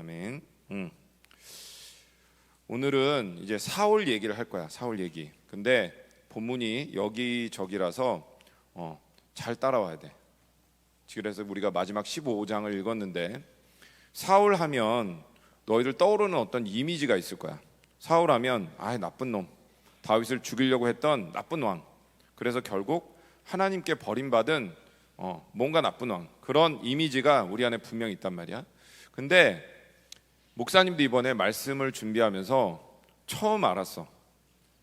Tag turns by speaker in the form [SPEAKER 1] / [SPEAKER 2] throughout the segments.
[SPEAKER 1] 아멘. 오늘은 이제 사울 얘기를 할 거야. 사울 얘기. 근데 본문이 여기저기라서 잘 따라와야 돼. 그래서 우리가 마지막 15장을 읽었는데 사울 하면 너희들 떠오르는 어떤 이미지가 있을 거야. 사울 하면 나쁜 놈, 다윗을 죽이려고 했던 나쁜 왕. 그래서 결국 하나님께 버림받은 뭔가 나쁜 왕, 그런 이미지가 우리 안에 분명히 있단 말이야. 근데 목사님도 이번에 말씀을 준비하면서 처음 알았어.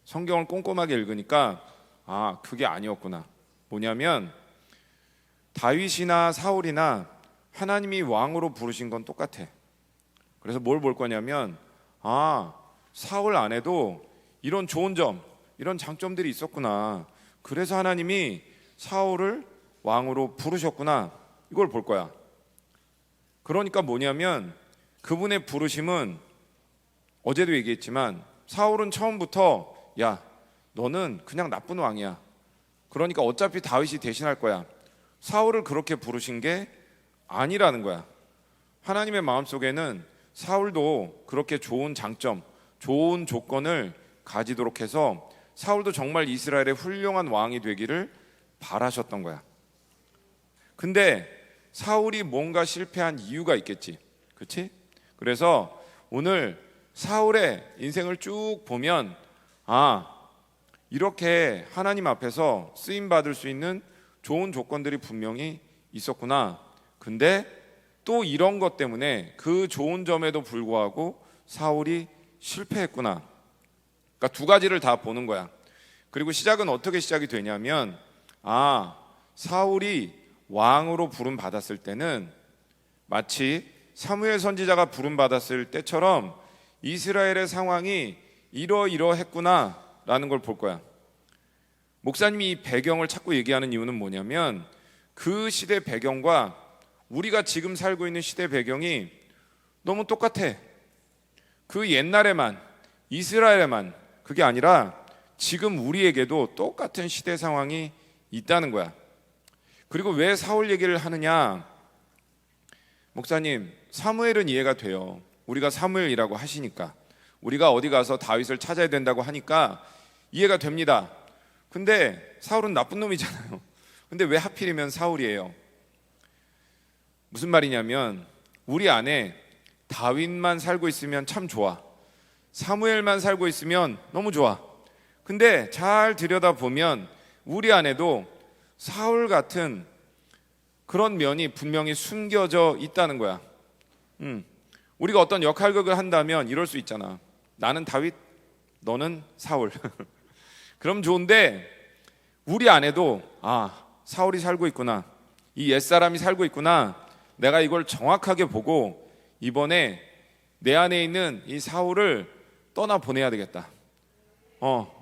[SPEAKER 1] 성경을 꼼꼼하게 읽으니까 그게 아니었구나. 뭐냐면 다윗이나 사울이나 하나님이 왕으로 부르신 건 똑같아. 그래서 뭘 볼 거냐면 사울 안에도 이런 좋은 점, 이런 장점들이 있었구나. 그래서 하나님이 사울을 왕으로 부르셨구나. 이걸 볼 거야. 그러니까 뭐냐면 그분의 부르심은 어제도 얘기했지만 사울은 처음부터 너는 그냥 나쁜 왕이야. 그러니까 어차피 다윗이 대신할 거야. 사울을 그렇게 부르신 게 아니라는 거야. 하나님의 마음속에는 사울도 그렇게 좋은 장점, 좋은 조건을 가지도록 해서 사울도 정말 이스라엘의 훌륭한 왕이 되기를 바라셨던 거야. 근데 사울이 뭔가 실패한 이유가 있겠지. 그렇지? 그래서 오늘 사울의 인생을 쭉 보면 이렇게 하나님 앞에서 쓰임 받을 수 있는 좋은 조건들이 분명히 있었구나. 근데 또 이런 것 때문에 그 좋은 점에도 불구하고 사울이 실패했구나. 그러니까 두 가지를 다 보는 거야. 그리고 시작은 어떻게 시작이 되냐면 사울이 왕으로 부름 받았을 때는 마치 사무엘 선지자가 부름 받았을 때처럼 이스라엘의 상황이 이러이러했구나 라는 걸 볼 거야. 목사님이 이 배경을 자꾸 얘기하는 이유는 뭐냐면 그 시대 배경과 우리가 지금 살고 있는 시대 배경이 너무 똑같아. 그 옛날에만, 이스라엘에만 그게 아니라 지금 우리에게도 똑같은 시대 상황이 있다는 거야. 그리고 왜 사울 얘기를 하느냐? 목사님, 사무엘은 이해가 돼요. 우리가 사무엘이라고 하시니까, 우리가 어디 가서 다윗을 찾아야 된다고 하니까 이해가 됩니다. 근데 사울은 나쁜 놈이잖아요. 근데 왜 하필이면 사울이에요? 무슨 말이냐면 우리 안에 다윗만 살고 있으면 참 좋아. 사무엘만 살고 있으면 너무 좋아. 근데 잘 들여다보면 우리 안에도 사울 같은 그런 면이 분명히 숨겨져 있다는 거야. 우리가 어떤 역할극을 한다면 이럴 수 있잖아. 나는 다윗, 너는 사울. 그럼 좋은데 우리 안에도 사울이 살고 있구나. 이 옛사람이 살고 있구나. 내가 이걸 정확하게 보고 이번에 내 안에 있는 이 사울을 떠나보내야 되겠다.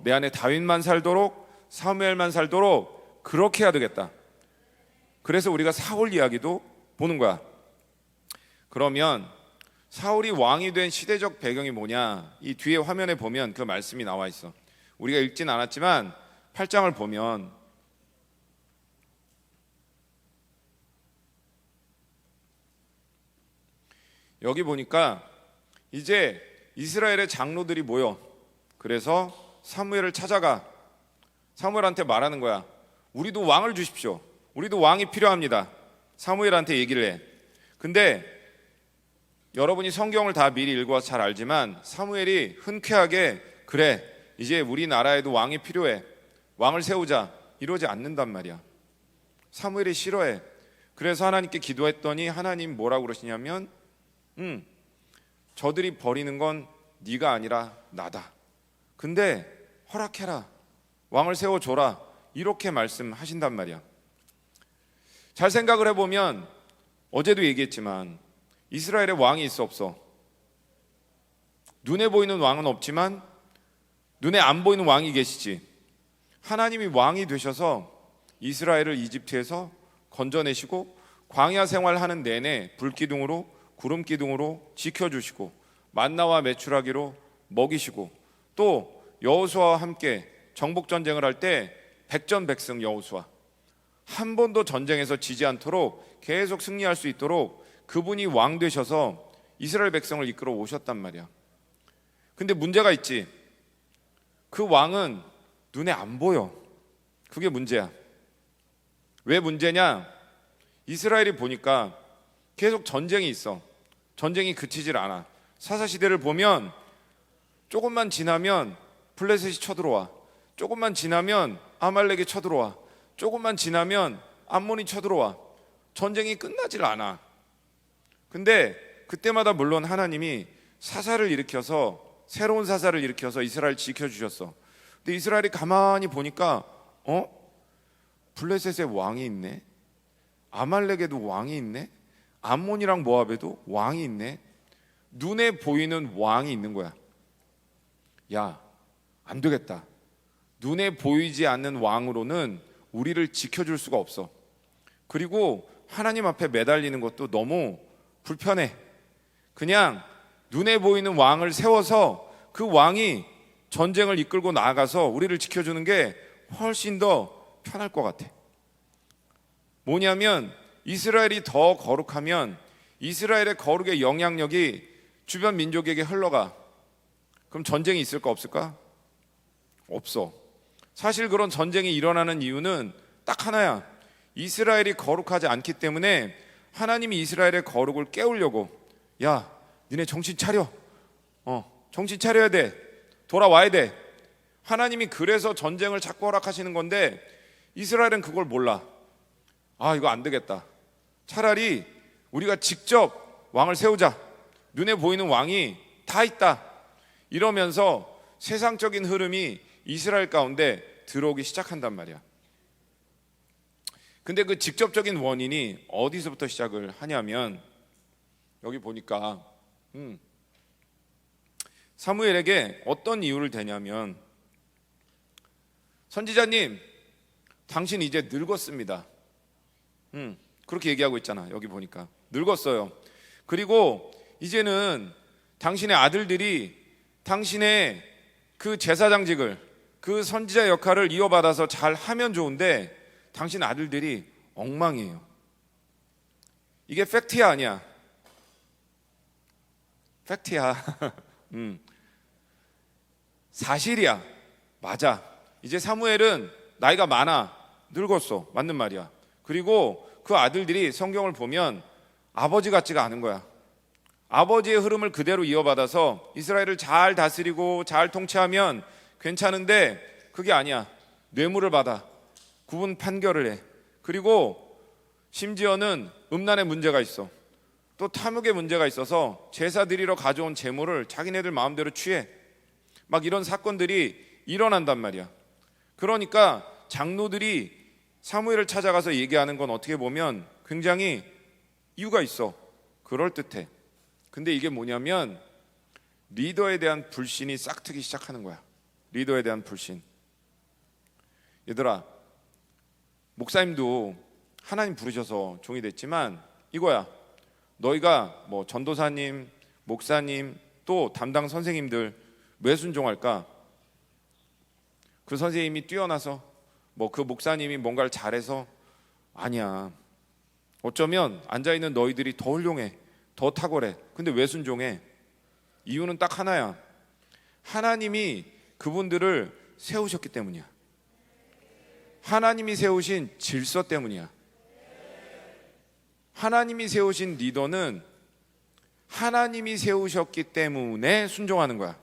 [SPEAKER 1] 내 안에 다윗만 살도록, 사무엘만 살도록 그렇게 해야 되겠다. 그래서 우리가 사울 이야기도 보는 거야. 그러면 사울이 왕이 된 시대적 배경이 뭐냐? 이 뒤에 화면에 보면 그 말씀이 나와 있어. 우리가 읽진 않았지만 8장을 보면 여기 보니까 이제 이스라엘의 장로들이 모여. 그래서 사무엘을 찾아가. 사무엘한테 말하는 거야. 우리도 왕을 주십시오. 우리도 왕이 필요합니다. 사무엘한테 얘기를 해. 근데 여러분이 성경을 다 미리 읽어서 잘 알지만 사무엘이 흔쾌하게 그래, 이제 우리나라에도 왕이 필요해. 왕을 세우자. 이러지 않는단 말이야. 사무엘이 싫어해. 그래서 하나님께 기도했더니 하나님 뭐라고 그러시냐면 저들이 버리는 건 네가 아니라 나다. 근데 허락해라. 왕을 세워줘라. 이렇게 말씀하신단 말이야. 잘 생각을 해보면 어제도 얘기했지만 이스라엘에 왕이 있어 없어? 눈에 보이는 왕은 없지만 눈에 안 보이는 왕이 계시지. 하나님이 왕이 되셔서 이스라엘을 이집트에서 건져내시고 광야 생활하는 내내 불기둥으로 구름기둥으로 지켜주시고 만나와 메추라기로 먹이시고 또 여호수아와 함께 정복전쟁을 할 때 백전백승 여호수아 한 번도 전쟁에서 지지 않도록 계속 승리할 수 있도록 그분이 왕 되셔서 이스라엘 백성을 이끌어 오셨단 말이야. 근데 문제가 있지. 그 왕은 눈에 안 보여. 그게 문제야. 왜 문제냐? 이스라엘이 보니까 계속 전쟁이 있어. 전쟁이 그치질 않아. 사사시대를 보면 조금만 지나면 블레셋이 쳐들어와. 조금만 지나면 아말렉이 쳐들어와. 조금만 지나면 암몬이 쳐들어와. 전쟁이 끝나질 않아. 근데 그때마다 물론 하나님이 사사를 일으켜서, 새로운 사사를 일으켜서 이스라엘 지켜주셨어. 근데 이스라엘이 가만히 보니까 블레셋에 왕이 있네. 아말렉에도 왕이 있네. 암몬이랑 모압에도 왕이 있네. 눈에 보이는 왕이 있는 거야. 야, 안 되겠다. 눈에 보이지 않는 왕으로는 우리를 지켜줄 수가 없어. 그리고 하나님 앞에 매달리는 것도 너무 불편해. 그냥 눈에 보이는 왕을 세워서 그 왕이 전쟁을 이끌고 나아가서 우리를 지켜주는 게 훨씬 더 편할 것 같아. 뭐냐면 이스라엘이 더 거룩하면 이스라엘의 거룩의 영향력이 주변 민족에게 흘러가. 그럼 전쟁이 있을까 없을까? 없어. 사실 그런 전쟁이 일어나는 이유는 딱 하나야. 이스라엘이 거룩하지 않기 때문에 하나님이 이스라엘의 거룩을 깨우려고, 야, 니네 정신 차려. 정신 차려야 돼. 돌아와야 돼. 하나님이 그래서 전쟁을 자꾸 허락하시는 건데 이스라엘은 그걸 몰라. 아, 이거 안 되겠다. 차라리 우리가 직접 왕을 세우자. 눈에 보이는 왕이 다 있다. 이러면서 세상적인 흐름이 이스라엘 가운데 들어오기 시작한단 말이야. 근데 그 직접적인 원인이 어디서부터 시작을 하냐면 여기 보니까 사무엘에게 어떤 이유를 대냐면, 선지자님, 당신 이제 늙었습니다. 그렇게 얘기하고 있잖아. 여기 보니까 늙었어요. 그리고 이제는 당신의 아들들이 당신의 그 제사장직을, 그 선지자 역할을 이어받아서 잘 하면 좋은데 당신 아들들이 엉망이에요. 이게 팩트야 아니야? 팩트야. 사실이야. 맞아. 이제 사무엘은 나이가 많아. 늙었어. 맞는 말이야. 그리고 그 아들들이 성경을 보면 아버지 같지가 않은 거야. 아버지의 흐름을 그대로 이어받아서 이스라엘을 잘 다스리고 잘 통치하면 괜찮은데 그게 아니야. 뇌물을 받아. 구분 판결을 해. 그리고 심지어는 음란의 문제가 있어. 또 탐욕의 문제가 있어서 제사 드리러 가져온 재물을 자기네들 마음대로 취해. 막 이런 사건들이 일어난단 말이야. 그러니까 장로들이 사무엘을 찾아가서 얘기하는 건 어떻게 보면 굉장히 이유가 있어. 그럴듯해. 근데 이게 뭐냐면 리더에 대한 불신이 싹트기 시작하는 거야. 리더에 대한 불신. 얘들아, 목사님도 하나님 부르셔서 종이 됐지만 이거야. 너희가 뭐 전도사님, 목사님, 또 담당 선생님들 왜 순종할까? 그 선생님이 뛰어나서, 뭐 그 목사님이 뭔가를 잘해서? 아니야. 어쩌면 앉아있는 너희들이 더 훌륭해, 더 탁월해. 근데 왜 순종해? 이유는 딱 하나야. 하나님이 그분들을 세우셨기 때문이야. 하나님이 세우신 질서 때문이야. 하나님이 세우신 리더는 하나님이 세우셨기 때문에 순종하는 거야.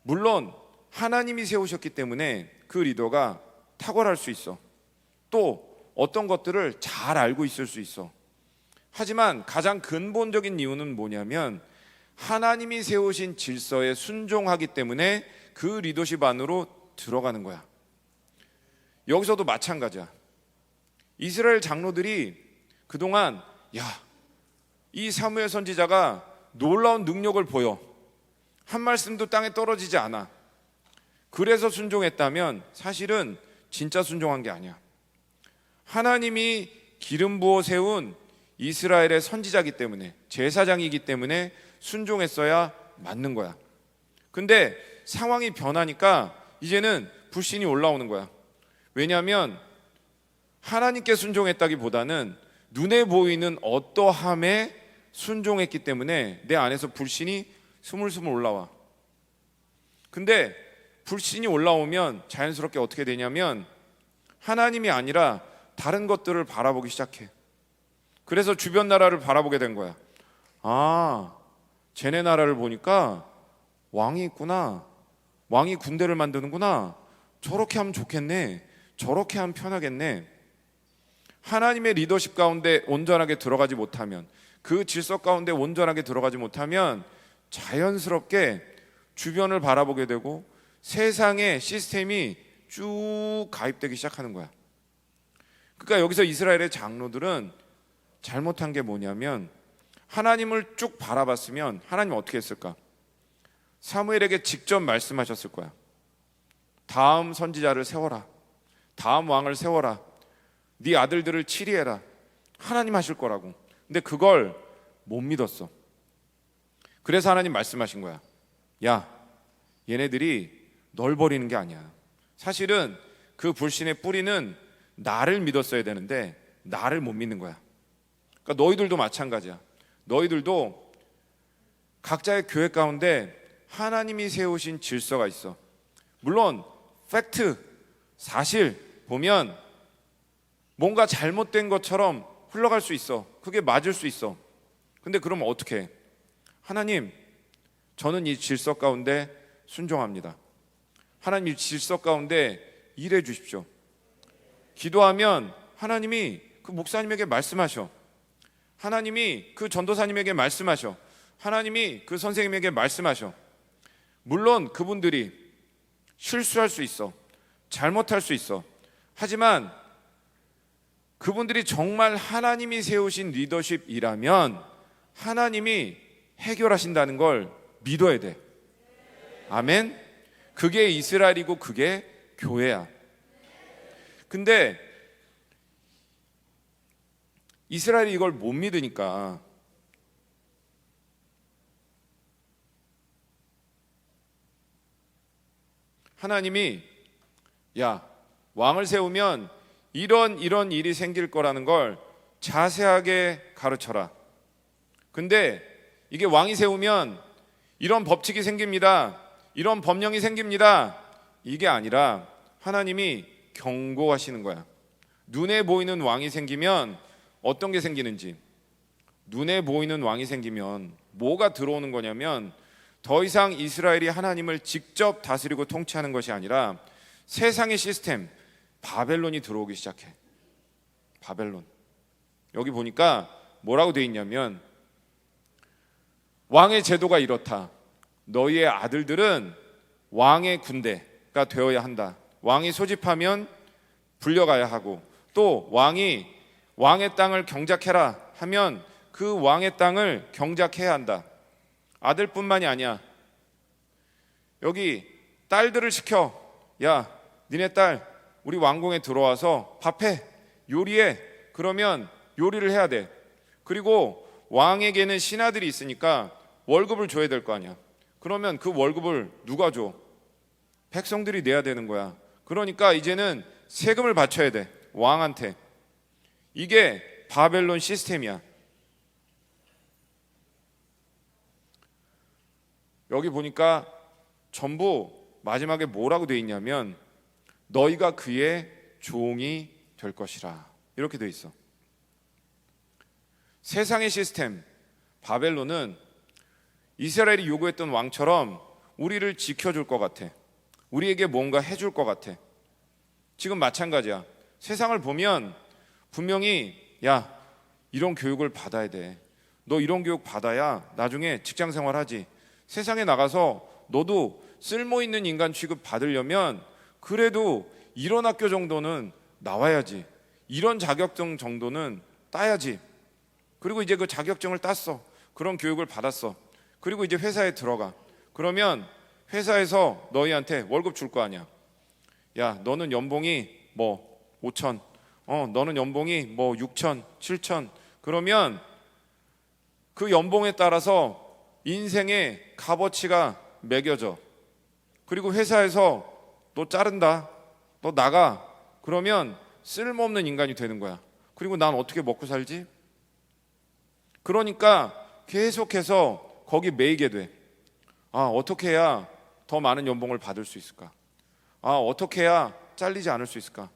[SPEAKER 1] 물론 하나님이 세우셨기 때문에 그 리더가 탁월할 수 있어. 또 어떤 것들을 잘 알고 있을 수 있어. 하지만 가장 근본적인 이유는 뭐냐면 하나님이 세우신 질서에 순종하기 때문에 그 리더십 안으로 들어가는 거야. 여기서도 마찬가지야. 이스라엘 장로들이 그동안 이 사무엘 선지자가 놀라운 능력을 보여. 한 말씀도 땅에 떨어지지 않아. 그래서 순종했다면 사실은 진짜 순종한 게 아니야. 하나님이 기름 부어 세운 이스라엘의 선지자이기 때문에, 제사장이기 때문에 순종했어야 맞는 거야. 근데 상황이 변하니까 이제는 불신이 올라오는 거야. 왜냐하면 하나님께 순종했다기보다는 눈에 보이는 어떠함에 순종했기 때문에 내 안에서 불신이 스물스물 올라와. 근데 불신이 올라오면 자연스럽게 어떻게 되냐면 하나님이 아니라 다른 것들을 바라보기 시작해. 그래서 주변 나라를 바라보게 된 거야. 아, 쟤네 나라를 보니까 왕이 있구나. 왕이 군대를 만드는구나. 저렇게 하면 좋겠네. 저렇게 하면 편하겠네. 하나님의 리더십 가운데 온전하게 들어가지 못하면, 그 질서 가운데 온전하게 들어가지 못하면 자연스럽게 주변을 바라보게 되고 세상의 시스템이 쭉 가입되기 시작하는 거야. 그러니까 여기서 이스라엘의 장로들은 잘못한 게 뭐냐면 하나님을 쭉 바라봤으면 하나님 어떻게 했을까? 사무엘에게 직접 말씀하셨을 거야. 다음 선지자를 세워라. 다음 왕을 세워라. 네 아들들을 치리해라. 하나님 하실 거라고. 근데 그걸 못 믿었어. 그래서 하나님 말씀하신 거야. 야, 얘네들이 널 버리는 게 아니야. 사실은 그 불신의 뿌리는 나를 믿었어야 되는데 나를 못 믿는 거야. 그러니까 너희들도 마찬가지야. 너희들도 각자의 교회 가운데 하나님이 세우신 질서가 있어. 물론 팩트, 사실 보면 뭔가 잘못된 것처럼 흘러갈 수 있어. 그게 맞을 수 있어. 근데 그러면 어떻게 해? 하나님, 저는 이 질서 가운데 순종합니다. 하나님, 이 질서 가운데 일해 주십시오. 기도하면 하나님이 그 목사님에게 말씀하셔. 하나님이 그 전도사님에게 말씀하셔. 하나님이 그 선생님에게 말씀하셔. 물론 그분들이 실수할 수 있어. 잘못할 수 있어. 하지만 그분들이 정말 하나님이 세우신 리더십이라면 하나님이 해결하신다는 걸 믿어야 돼. 아멘? 그게 이스라엘이고 그게 교회야. 근데 이스라엘이 이걸 못 믿으니까 하나님이 야, 왕을 세우면 이런 일이 생길 거라는 걸 자세하게 가르쳐라. 근데 이게 왕이 세우면 이런 법칙이 생깁니다. 이런 법령이 생깁니다. 이게 아니라 하나님이 경고하시는 거야. 눈에 보이는 왕이 생기면 어떤 게 생기는지. 눈에 보이는 왕이 생기면 뭐가 들어오는 거냐면 더 이상 이스라엘이 하나님을 직접 다스리고 통치하는 것이 아니라 세상의 시스템, 바벨론이 들어오기 시작해. 바벨론. 여기 보니까 뭐라고 돼 있냐면 왕의 제도가 이렇다. 너희의 아들들은 왕의 군대가 되어야 한다. 왕이 소집하면 불려가야 하고, 또 왕이 왕의 땅을 경작해라 하면 그 왕의 땅을 경작해야 한다. 아들뿐만이 아니야. 여기 딸들을 시켜. 야, 니네 딸 우리 왕궁에 들어와서 밥해, 요리해. 그러면 요리를 해야 돼. 그리고 왕에게는 신하들이 있으니까 월급을 줘야 될 거 아니야. 그러면 그 월급을 누가 줘? 백성들이 내야 되는 거야. 그러니까 이제는 세금을 바쳐야 돼, 왕한테. 이게 바벨론 시스템이야. 여기 보니까 전부 마지막에 뭐라고 돼 있냐면 너희가 그의 종이 될 것이라, 이렇게 돼 있어. 세상의 시스템 바벨론은 이스라엘이 요구했던 왕처럼 우리를 지켜줄 것 같아. 우리에게 뭔가 해줄 것 같아. 지금 마찬가지야. 세상을 보면 분명히 야, 이런 교육을 받아야 돼. 너 이런 교육 받아야 나중에 직장 생활하지. 세상에 나가서 너도 쓸모있는 인간 취급 받으려면 그래도 이런 학교 정도는 나와야지. 이런 자격증 정도는 따야지. 그리고 이제 그 자격증을 땄어. 그런 교육을 받았어. 그리고 이제 회사에 들어가. 그러면 회사에서 너희한테 월급 줄 거 아니야. 야, 너는 연봉이 뭐 5천, 너는 연봉이 뭐 6천, 7천. 그러면 그 연봉에 따라서 인생의 값어치가 매겨져. 그리고 회사에서 너 자른다, 너 나가. 그러면 쓸모없는 인간이 되는 거야. 그리고 난 어떻게 먹고 살지? 그러니까 계속해서 거기 매이게 돼. 어떻게 해야 더 많은 연봉을 받을 수 있을까? 어떻게 해야 잘리지 않을 수 있을까?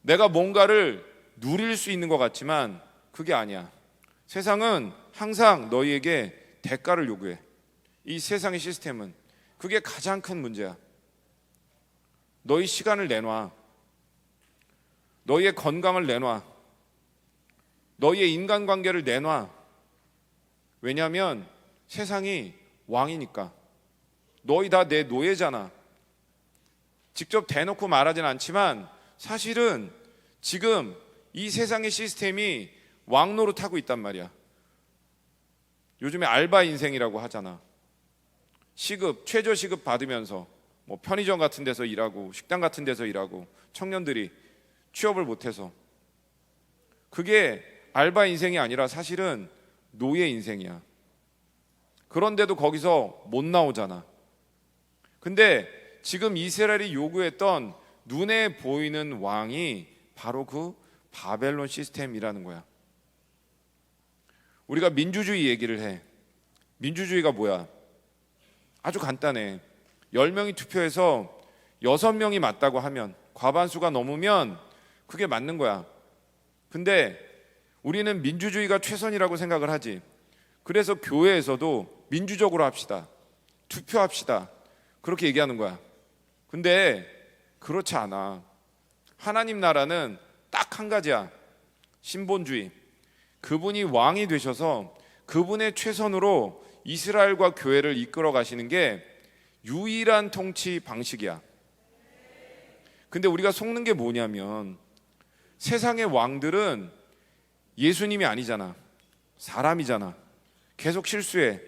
[SPEAKER 1] 내가 뭔가를 누릴 수 있는 것 같지만 그게 아니야. 세상은 항상 너희에게 대가를 요구해. 이 세상의 시스템은 그게 가장 큰 문제야. 너희 시간을 내놔. 너희의 건강을 내놔. 너희의 인간관계를 내놔. 왜냐하면 세상이 왕이니까. 너희 다 내 노예잖아. 직접 대놓고 말하진 않지만 사실은 지금 이 세상의 시스템이 왕노릇하고 있단 말이야. 요즘에 알바 인생이라고 하잖아. 시급, 최저 시급 받으면서 뭐 편의점 같은 데서 일하고 식당 같은 데서 일하고 청년들이 취업을 못해서, 그게 알바 인생이 아니라 사실은 노예 인생이야. 그런데도 거기서 못 나오잖아. 근데 지금 이스라엘이 요구했던 눈에 보이는 왕이 바로 그 바벨론 시스템이라는 거야. 우리가 민주주의 얘기를 해. 민주주의가 뭐야? 아주 간단해. 10명이 투표해서 6명이 맞다고 하면, 과반수가 넘으면 그게 맞는 거야. 근데 우리는 민주주의가 최선이라고 생각을 하지. 그래서 교회에서도 민주적으로 합시다, 투표합시다, 그렇게 얘기하는 거야. 근데 그렇지 않아. 하나님 나라는 딱 한 가지야. 신본주의. 그분이 왕이 되셔서 그분의 최선으로 이스라엘과 교회를 이끌어 가시는 게 유일한 통치 방식이야. 근데 우리가 속는 게 뭐냐면, 세상의 왕들은 예수님이 아니잖아. 사람이잖아. 계속 실수해.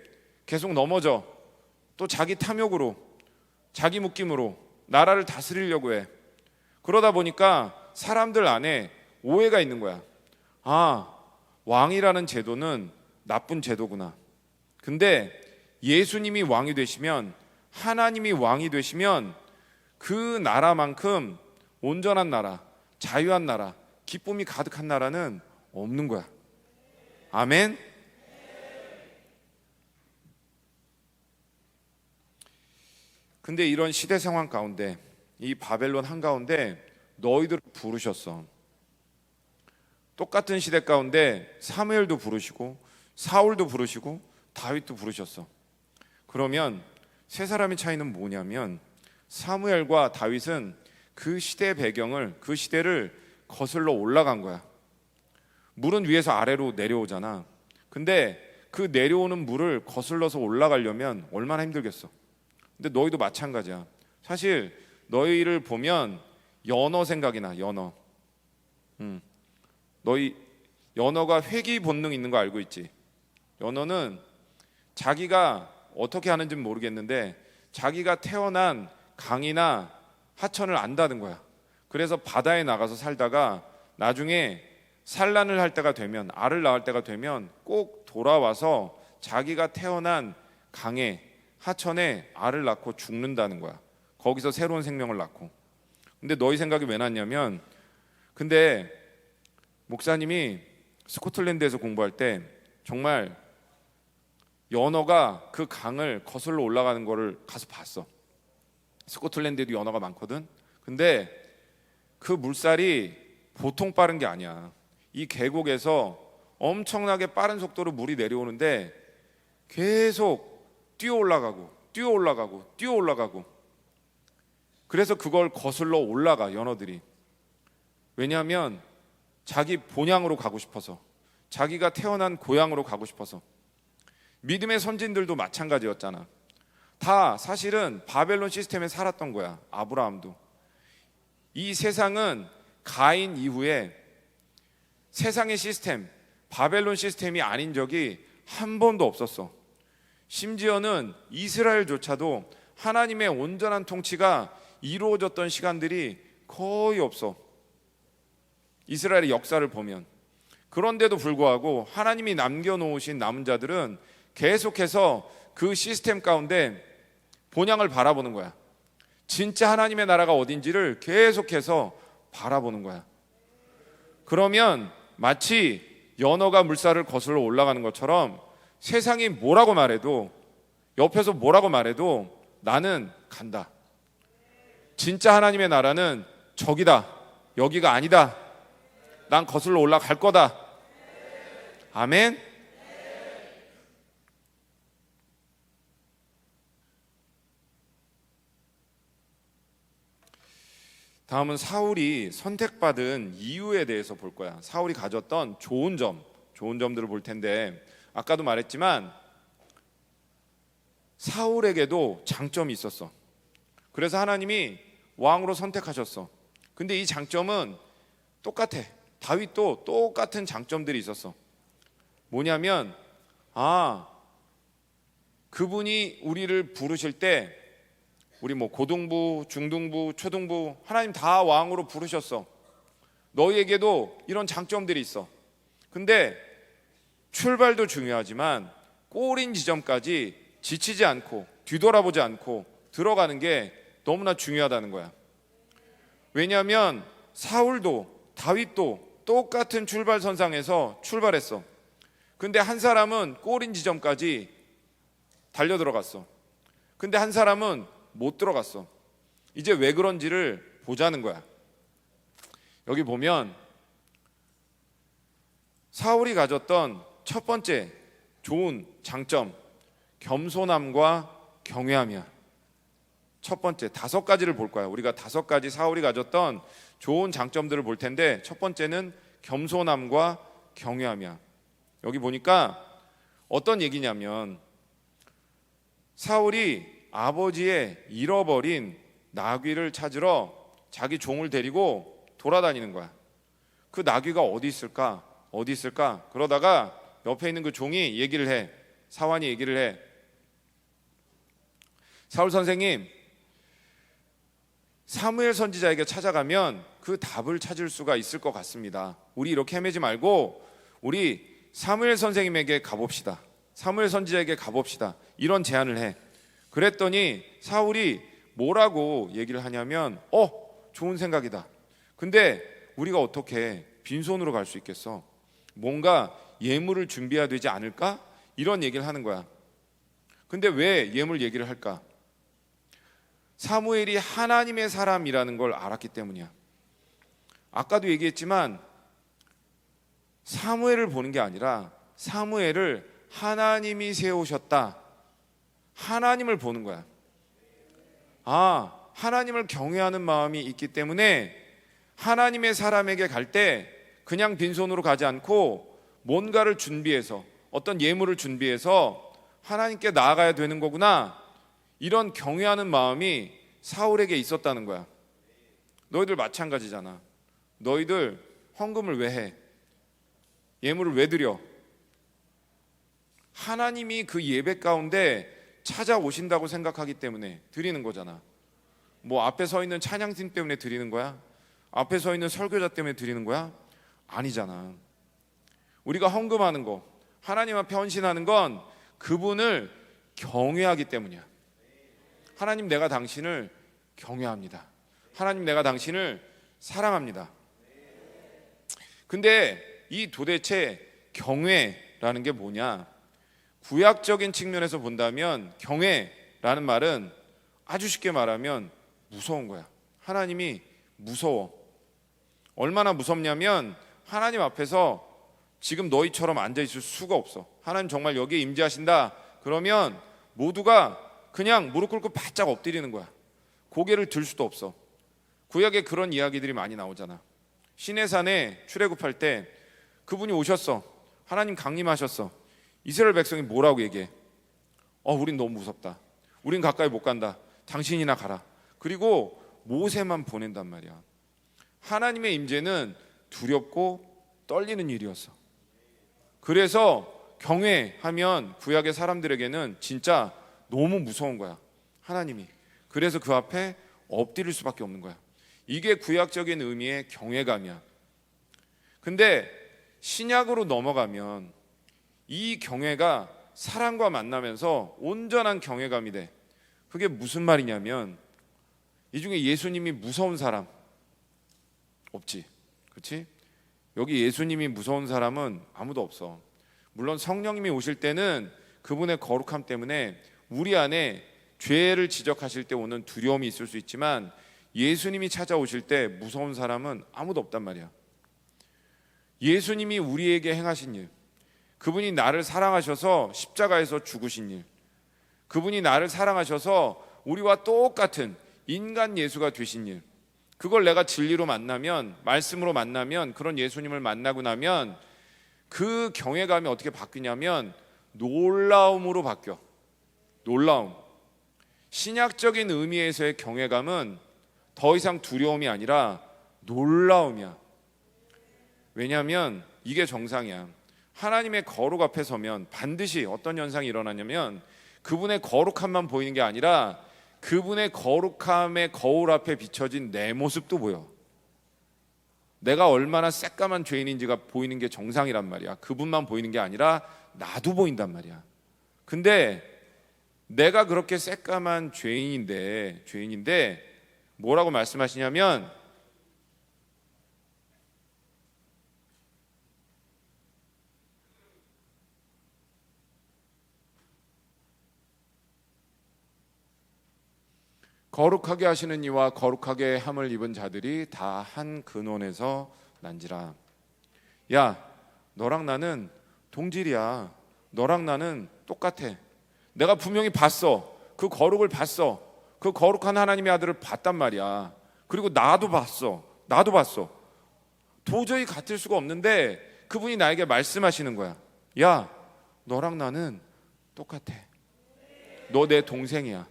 [SPEAKER 1] 계속 넘어져. 또 자기 탐욕으로, 자기 묶임으로 나라를 다스리려고 해. 그러다 보니까 사람들 안에 오해가 있는 거야. 왕이라는 제도는 나쁜 제도구나. 근데 예수님이 왕이 되시면, 하나님이 왕이 되시면 그 나라만큼 온전한 나라, 자유한 나라, 기쁨이 가득한 나라는 없는 거야. 아멘. 근데 이런 시대 상황 가운데, 이 바벨론 한가운데 너희들을 부르셨어. 똑같은 시대 가운데 사무엘도 부르시고 사울도 부르시고 다윗도 부르셨어. 그러면 세 사람의 차이는 뭐냐면, 사무엘과 다윗은 그 시대의 배경을, 그 시대를 거슬러 올라간 거야. 물은 위에서 아래로 내려오잖아. 근데 그 내려오는 물을 거슬러서 올라가려면 얼마나 힘들겠어. 근데 너희도 마찬가지야. 사실 너희를 보면 연어 생각이 나. 연어. 너희 연어가 회귀 본능 있는 거 알고 있지? 연어는 자기가 어떻게 하는지는 모르겠는데 자기가 태어난 강이나 하천을 안다는 거야. 그래서 바다에 나가서 살다가 나중에 산란을 할 때가 되면, 알을 낳을 때가 되면 꼭 돌아와서 자기가 태어난 강에, 하천에 알을 낳고 죽는다는 거야. 거기서 새로운 생명을 낳고. 근데 너희 생각이 왜 났냐면, 근데 목사님이 스코틀랜드에서 공부할 때 정말 연어가 그 강을 거슬러 올라가는 거를 가서 봤어. 스코틀랜드에도 연어가 많거든. 근데 그 물살이 보통 빠른 게 아니야. 이 계곡에서 엄청나게 빠른 속도로 물이 내려오는데 계속 뛰어 올라가고 뛰어 올라가고 뛰어 올라가고, 그래서 그걸 거슬러 올라가, 연어들이. 왜냐하면 자기 본향으로 가고 싶어서, 자기가 태어난 고향으로 가고 싶어서. 믿음의 선진들도 마찬가지였잖아. 다 사실은 바벨론 시스템에 살았던 거야. 아브라함도. 이 세상은 가인 이후에 세상의 시스템, 바벨론 시스템이 아닌 적이 한 번도 없었어. 심지어는 이스라엘조차도 하나님의 온전한 통치가 이루어졌던 시간들이 거의 없어. 이스라엘의 역사를 보면. 그런데도 불구하고 하나님이 남겨놓으신 남은 자들은 계속해서 그 시스템 가운데 본향을 바라보는 거야. 진짜 하나님의 나라가 어딘지를 계속해서 바라보는 거야. 그러면 마치 연어가 물살을 거슬러 올라가는 것처럼 세상이 뭐라고 말해도, 옆에서 뭐라고 말해도 나는 간다. 진짜 하나님의 나라는 저기다, 여기가 아니다. 난 거슬러 올라갈 거다. 아멘. 다음은 사울이 선택받은 이유에 대해서 볼 거야. 사울이 가졌던 좋은 점들을 볼 텐데, 아까도 말했지만 사울에게도 장점이 있었어. 그래서 하나님이 왕으로 선택하셨어. 근데 이 장점은 똑같아. 다윗도 똑같은 장점들이 있었어. 뭐냐면, 그분이 우리를 부르실 때, 우리 고등부, 중등부, 초등부 하나님 다 왕으로 부르셨어. 너희에게도 이런 장점들이 있어. 근데 출발도 중요하지만 꼬린 지점까지 지치지 않고 뒤돌아보지 않고 들어가는 게 너무나 중요하다는 거야. 왜냐하면 사울도 다윗도 똑같은 출발선상에서 출발했어. 근데 한 사람은 꼬린 지점까지 달려 들어갔어. 근데 한 사람은 못 들어갔어. 이제 왜 그런지를 보자는 거야. 여기 보면 사울이 가졌던 첫 번째 좋은 장점, 겸손함과 경외함이야. 첫 번째 5가지를 볼 거야. 우리가 5가지 사울이 가졌던 좋은 장점들을 볼 텐데, 첫 번째는 겸손함과 경외함이야. 여기 보니까 어떤 얘기냐면, 사울이 아버지의 잃어버린 나귀를 찾으러 자기 종을 데리고 돌아다니는 거야. 그 나귀가 어디 있을까? 어디 있을까? 그러다가 옆에 있는 그 종이 얘기를 해. 사환이 얘기를 해. 사울 선생님, 사무엘 선지자에게 찾아가면 그 답을 찾을 수가 있을 것 같습니다. 우리 이렇게 헤매지 말고 우리 사무엘 선생님에게 가봅시다. 사무엘 선지자에게 가봅시다. 이런 제안을 해. 그랬더니 사울이 뭐라고 얘기를 하냐면, 좋은 생각이다. 근데 우리가 어떻게 빈손으로 갈 수 있겠어? 뭔가 예물을 준비해야 되지 않을까? 이런 얘기를 하는 거야. 근데 왜 예물 얘기를 할까? 사무엘이 하나님의 사람이라는 걸 알았기 때문이야. 아까도 얘기했지만 사무엘을 보는 게 아니라 사무엘을 하나님이 세우셨다. 하나님을 보는 거야. 하나님을 경외하는 마음이 있기 때문에 하나님의 사람에게 갈 때 그냥 빈손으로 가지 않고 뭔가를 준비해서, 어떤 예물을 준비해서 하나님께 나아가야 되는 거구나. 이런 경외하는 마음이 사울에게 있었다는 거야. 너희들 마찬가지잖아. 너희들 헌금을 왜 해? 예물을 왜 드려? 하나님이 그 예배 가운데 찾아오신다고 생각하기 때문에 드리는 거잖아. 앞에 서 있는 찬양팀 때문에 드리는 거야? 앞에 서 있는 설교자 때문에 드리는 거야? 아니잖아. 우리가 헌금하는 거, 하나님 앞에 헌신하는 건 그분을 경외하기 때문이야. 하나님, 내가 당신을 경외합니다. 하나님, 내가 당신을 사랑합니다. 근데 이 도대체 경외라는 게 뭐냐? 구약적인 측면에서 본다면 경외라는 말은 아주 쉽게 말하면 무서운 거야. 하나님이 무서워. 얼마나 무섭냐면 하나님 앞에서 지금 너희처럼 앉아있을 수가 없어. 하나님 정말 여기에 임재하신다 그러면 모두가 그냥 무릎 꿇고 바짝 엎드리는 거야. 고개를 들 수도 없어. 구약에 그런 이야기들이 많이 나오잖아. 시내산에 출애굽할 때 그분이 오셨어. 하나님 강림하셨어. 이스라엘 백성이 뭐라고 얘기해? 우린 너무 무섭다. 우린 가까이 못 간다. 당신이나 가라. 그리고 모세만 보낸단 말이야. 하나님의 임재는 두렵고 떨리는 일이었어. 그래서 경외하면 구약의 사람들에게는 진짜 너무 무서운 거야. 하나님이. 그래서 그 앞에 엎드릴 수밖에 없는 거야. 이게 구약적인 의미의 경외감이야. 근데 신약으로 넘어가면 이 경외가 사랑과 만나면서 온전한 경외감이 돼. 그게 무슨 말이냐면, 이 중에 예수님이 무서운 사람 없지, 그렇지? 여기 예수님이 무서운 사람은 아무도 없어. 물론 성령님이 오실 때는 그분의 거룩함 때문에 우리 안에 죄를 지적하실 때 오는 두려움이 있을 수 있지만 예수님이 찾아오실 때 무서운 사람은 아무도 없단 말이야. 예수님이 우리에게 행하신 일, 그분이 나를 사랑하셔서 십자가에서 죽으신 일, 그분이 나를 사랑하셔서 우리와 똑같은 인간 예수가 되신 일, 그걸 내가 진리로 만나면, 말씀으로 만나면, 그런 예수님을 만나고 나면 그 경외감이 어떻게 바뀌냐면 놀라움으로 바뀌어. 놀라움. 신약적인 의미에서의 경외감은 더 이상 두려움이 아니라 놀라움이야. 왜냐하면 이게 정상이야. 하나님의 거룩 앞에 서면 반드시 어떤 현상이 일어나냐면 그분의 거룩함만 보이는 게 아니라 그분의 거룩함의 거울 앞에 비춰진 내 모습도 보여. 내가 얼마나 새까만 죄인인지가 보이는 게 정상이란 말이야. 그분만 보이는 게 아니라 나도 보인단 말이야. 근데 내가 그렇게 새까만 죄인인데 뭐라고 말씀하시냐면 거룩하게 하시는 이와 거룩하게 함을 입은 자들이 다 한 근원에서 난지라. 야, 너랑 나는 동질이야. 너랑 나는 똑같아. 내가 분명히 봤어. 그 거룩을 봤어. 그 거룩한 하나님의 아들을 봤단 말이야. 그리고 나도 봤어. 도저히 같을 수가 없는데 그분이 나에게 말씀하시는 거야. 야, 너랑 나는 똑같아. 너 내 동생이야.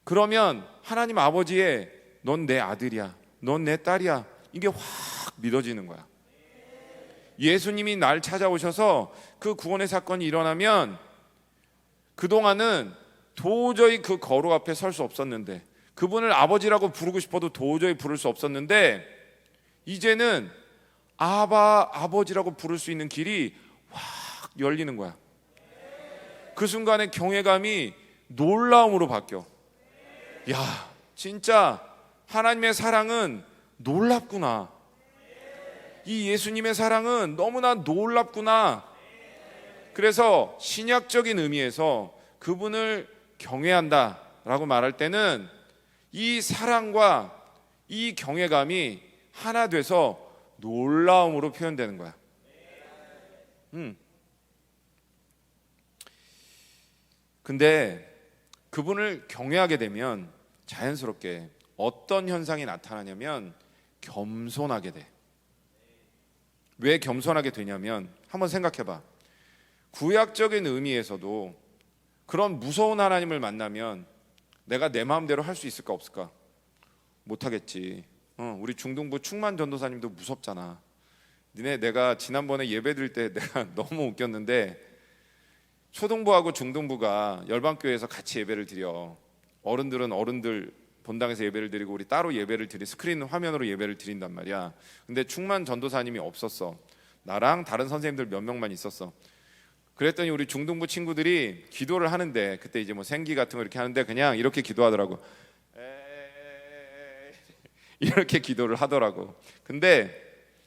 [SPEAKER 1] 그러면 하나님 아버지의 넌 내 아들이야, 넌 내 딸이야, 이게 확 믿어지는 거야. 예수님이 날 찾아오셔서 그 구원의 사건이 일어나면 그동안은 도저히 그 거룩 앞에 설 수 없었는데, 그분을 아버지라고 부르고 싶어도 도저히 부를 수 없었는데, 이제는 아버지라고 부를 수 있는 길이 확 열리는 거야. 그 순간에 경외감이 놀라움으로 바뀌어. 야, 진짜 하나님의 사랑은 놀랍구나. 이 예수님의 사랑은 너무나 놀랍구나. 그래서 신약적인 의미에서 그분을 경외한다라고 말할 때는 이 사랑과 이 경외감이 하나 돼서 놀라움으로 표현되는 거야. 근데 그분을 경외하게 되면 자연스럽게 어떤 현상이 나타나냐면 겸손하게 돼. 왜 겸손하게 되냐면 한번 생각해봐. 구약적인 의미에서도 그런 무서운 하나님을 만나면 내가 내 마음대로 할 수 있을까 없을까? 못하겠지. 우리 중등부 충만 전도사님도 무섭잖아. 내가 지난번에 예배 드릴 때 내가 너무 웃겼는데, 초등부하고 중등부가 열방교회에서 같이 예배를 드려. 어른들은 어른들 본당에서 예배를 드리고 우리 따로 예배를 드리, 스크린 화면으로 예배를 드린단 말이야. 근데 충만 전도사님이 없었어. 나랑 다른 선생님들 몇 명만 있었어. 그랬더니 우리 중등부 친구들이 기도를 하는데, 그때 이제 뭐 생기 같은 거 이렇게 하는데 그냥 이렇게 기도하더라고. 이렇게 기도를 하더라고. 근데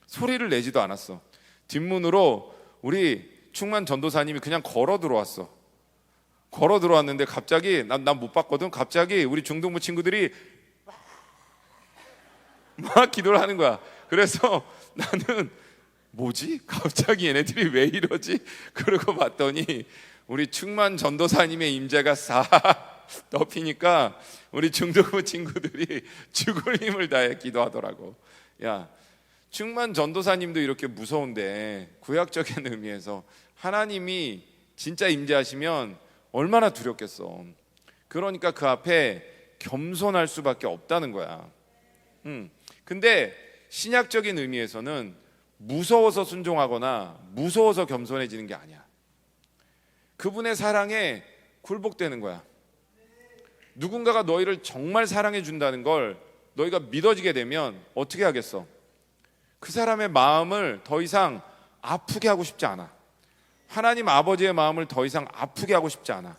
[SPEAKER 1] 소리를 내지도 않았어. 뒷문으로 우리 충만 전도사님이 그냥 걸어 들어왔는데 갑자기 난 못 봤거든. 갑자기 우리 중등부 친구들이 막 기도를 하는 거야. 그래서 나는 뭐지? 갑자기 얘네들이 왜 이러지? 그러고 봤더니 우리 충만 전도사님의 임재가 싹 덮이니까 우리 중등부 친구들이 죽을 힘을 다해 기도하더라고. 야, 충만 전도사님도 이렇게 무서운데 구약적인 의미에서 하나님이 진짜 임재하시면 얼마나 두렵겠어. 그러니까 그 앞에 겸손할 수밖에 없다는 거야. 근데 신약적인 의미에서는 무서워서 순종하거나 무서워서 겸손해지는 게 아니야. 그분의 사랑에 굴복되는 거야. 누군가가 너희를 정말 사랑해 준다는 걸 너희가 믿어지게 되면 어떻게 하겠어? 그 사람의 마음을 더 이상 아프게 하고 싶지 않아. 하나님 아버지의 마음을 더 이상 아프게 하고 싶지 않아.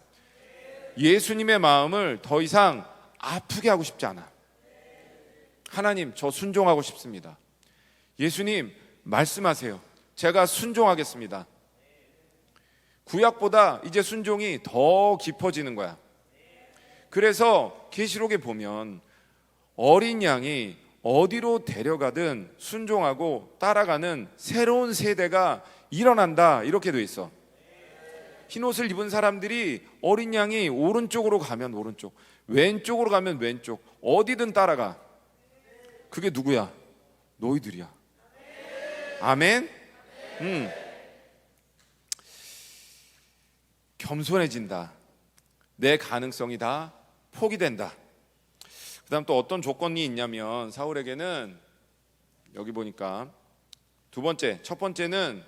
[SPEAKER 1] 예수님의 마음을 더 이상 아프게 하고 싶지 않아. 하나님, 저 순종하고 싶습니다. 예수님 말씀하세요. 제가 순종하겠습니다. 구약보다 이제 순종이 더 깊어지는 거야. 그래서 계시록에 보면 어린 양이 어디로 데려가든 순종하고 따라가는 새로운 세대가 일어난다, 이렇게 돼 있어. 흰옷을 입은 사람들이 어린 양이 오른쪽으로 가면 오른쪽, 왼쪽으로 가면 왼쪽, 어디든 따라가. 그게 누구야? 너희들이야. 아멘. 겸손해진다. 내 가능성이 다 포기된다. 그 다음 또 어떤 조건이 있냐면, 사울에게는 여기 보니까 첫 번째는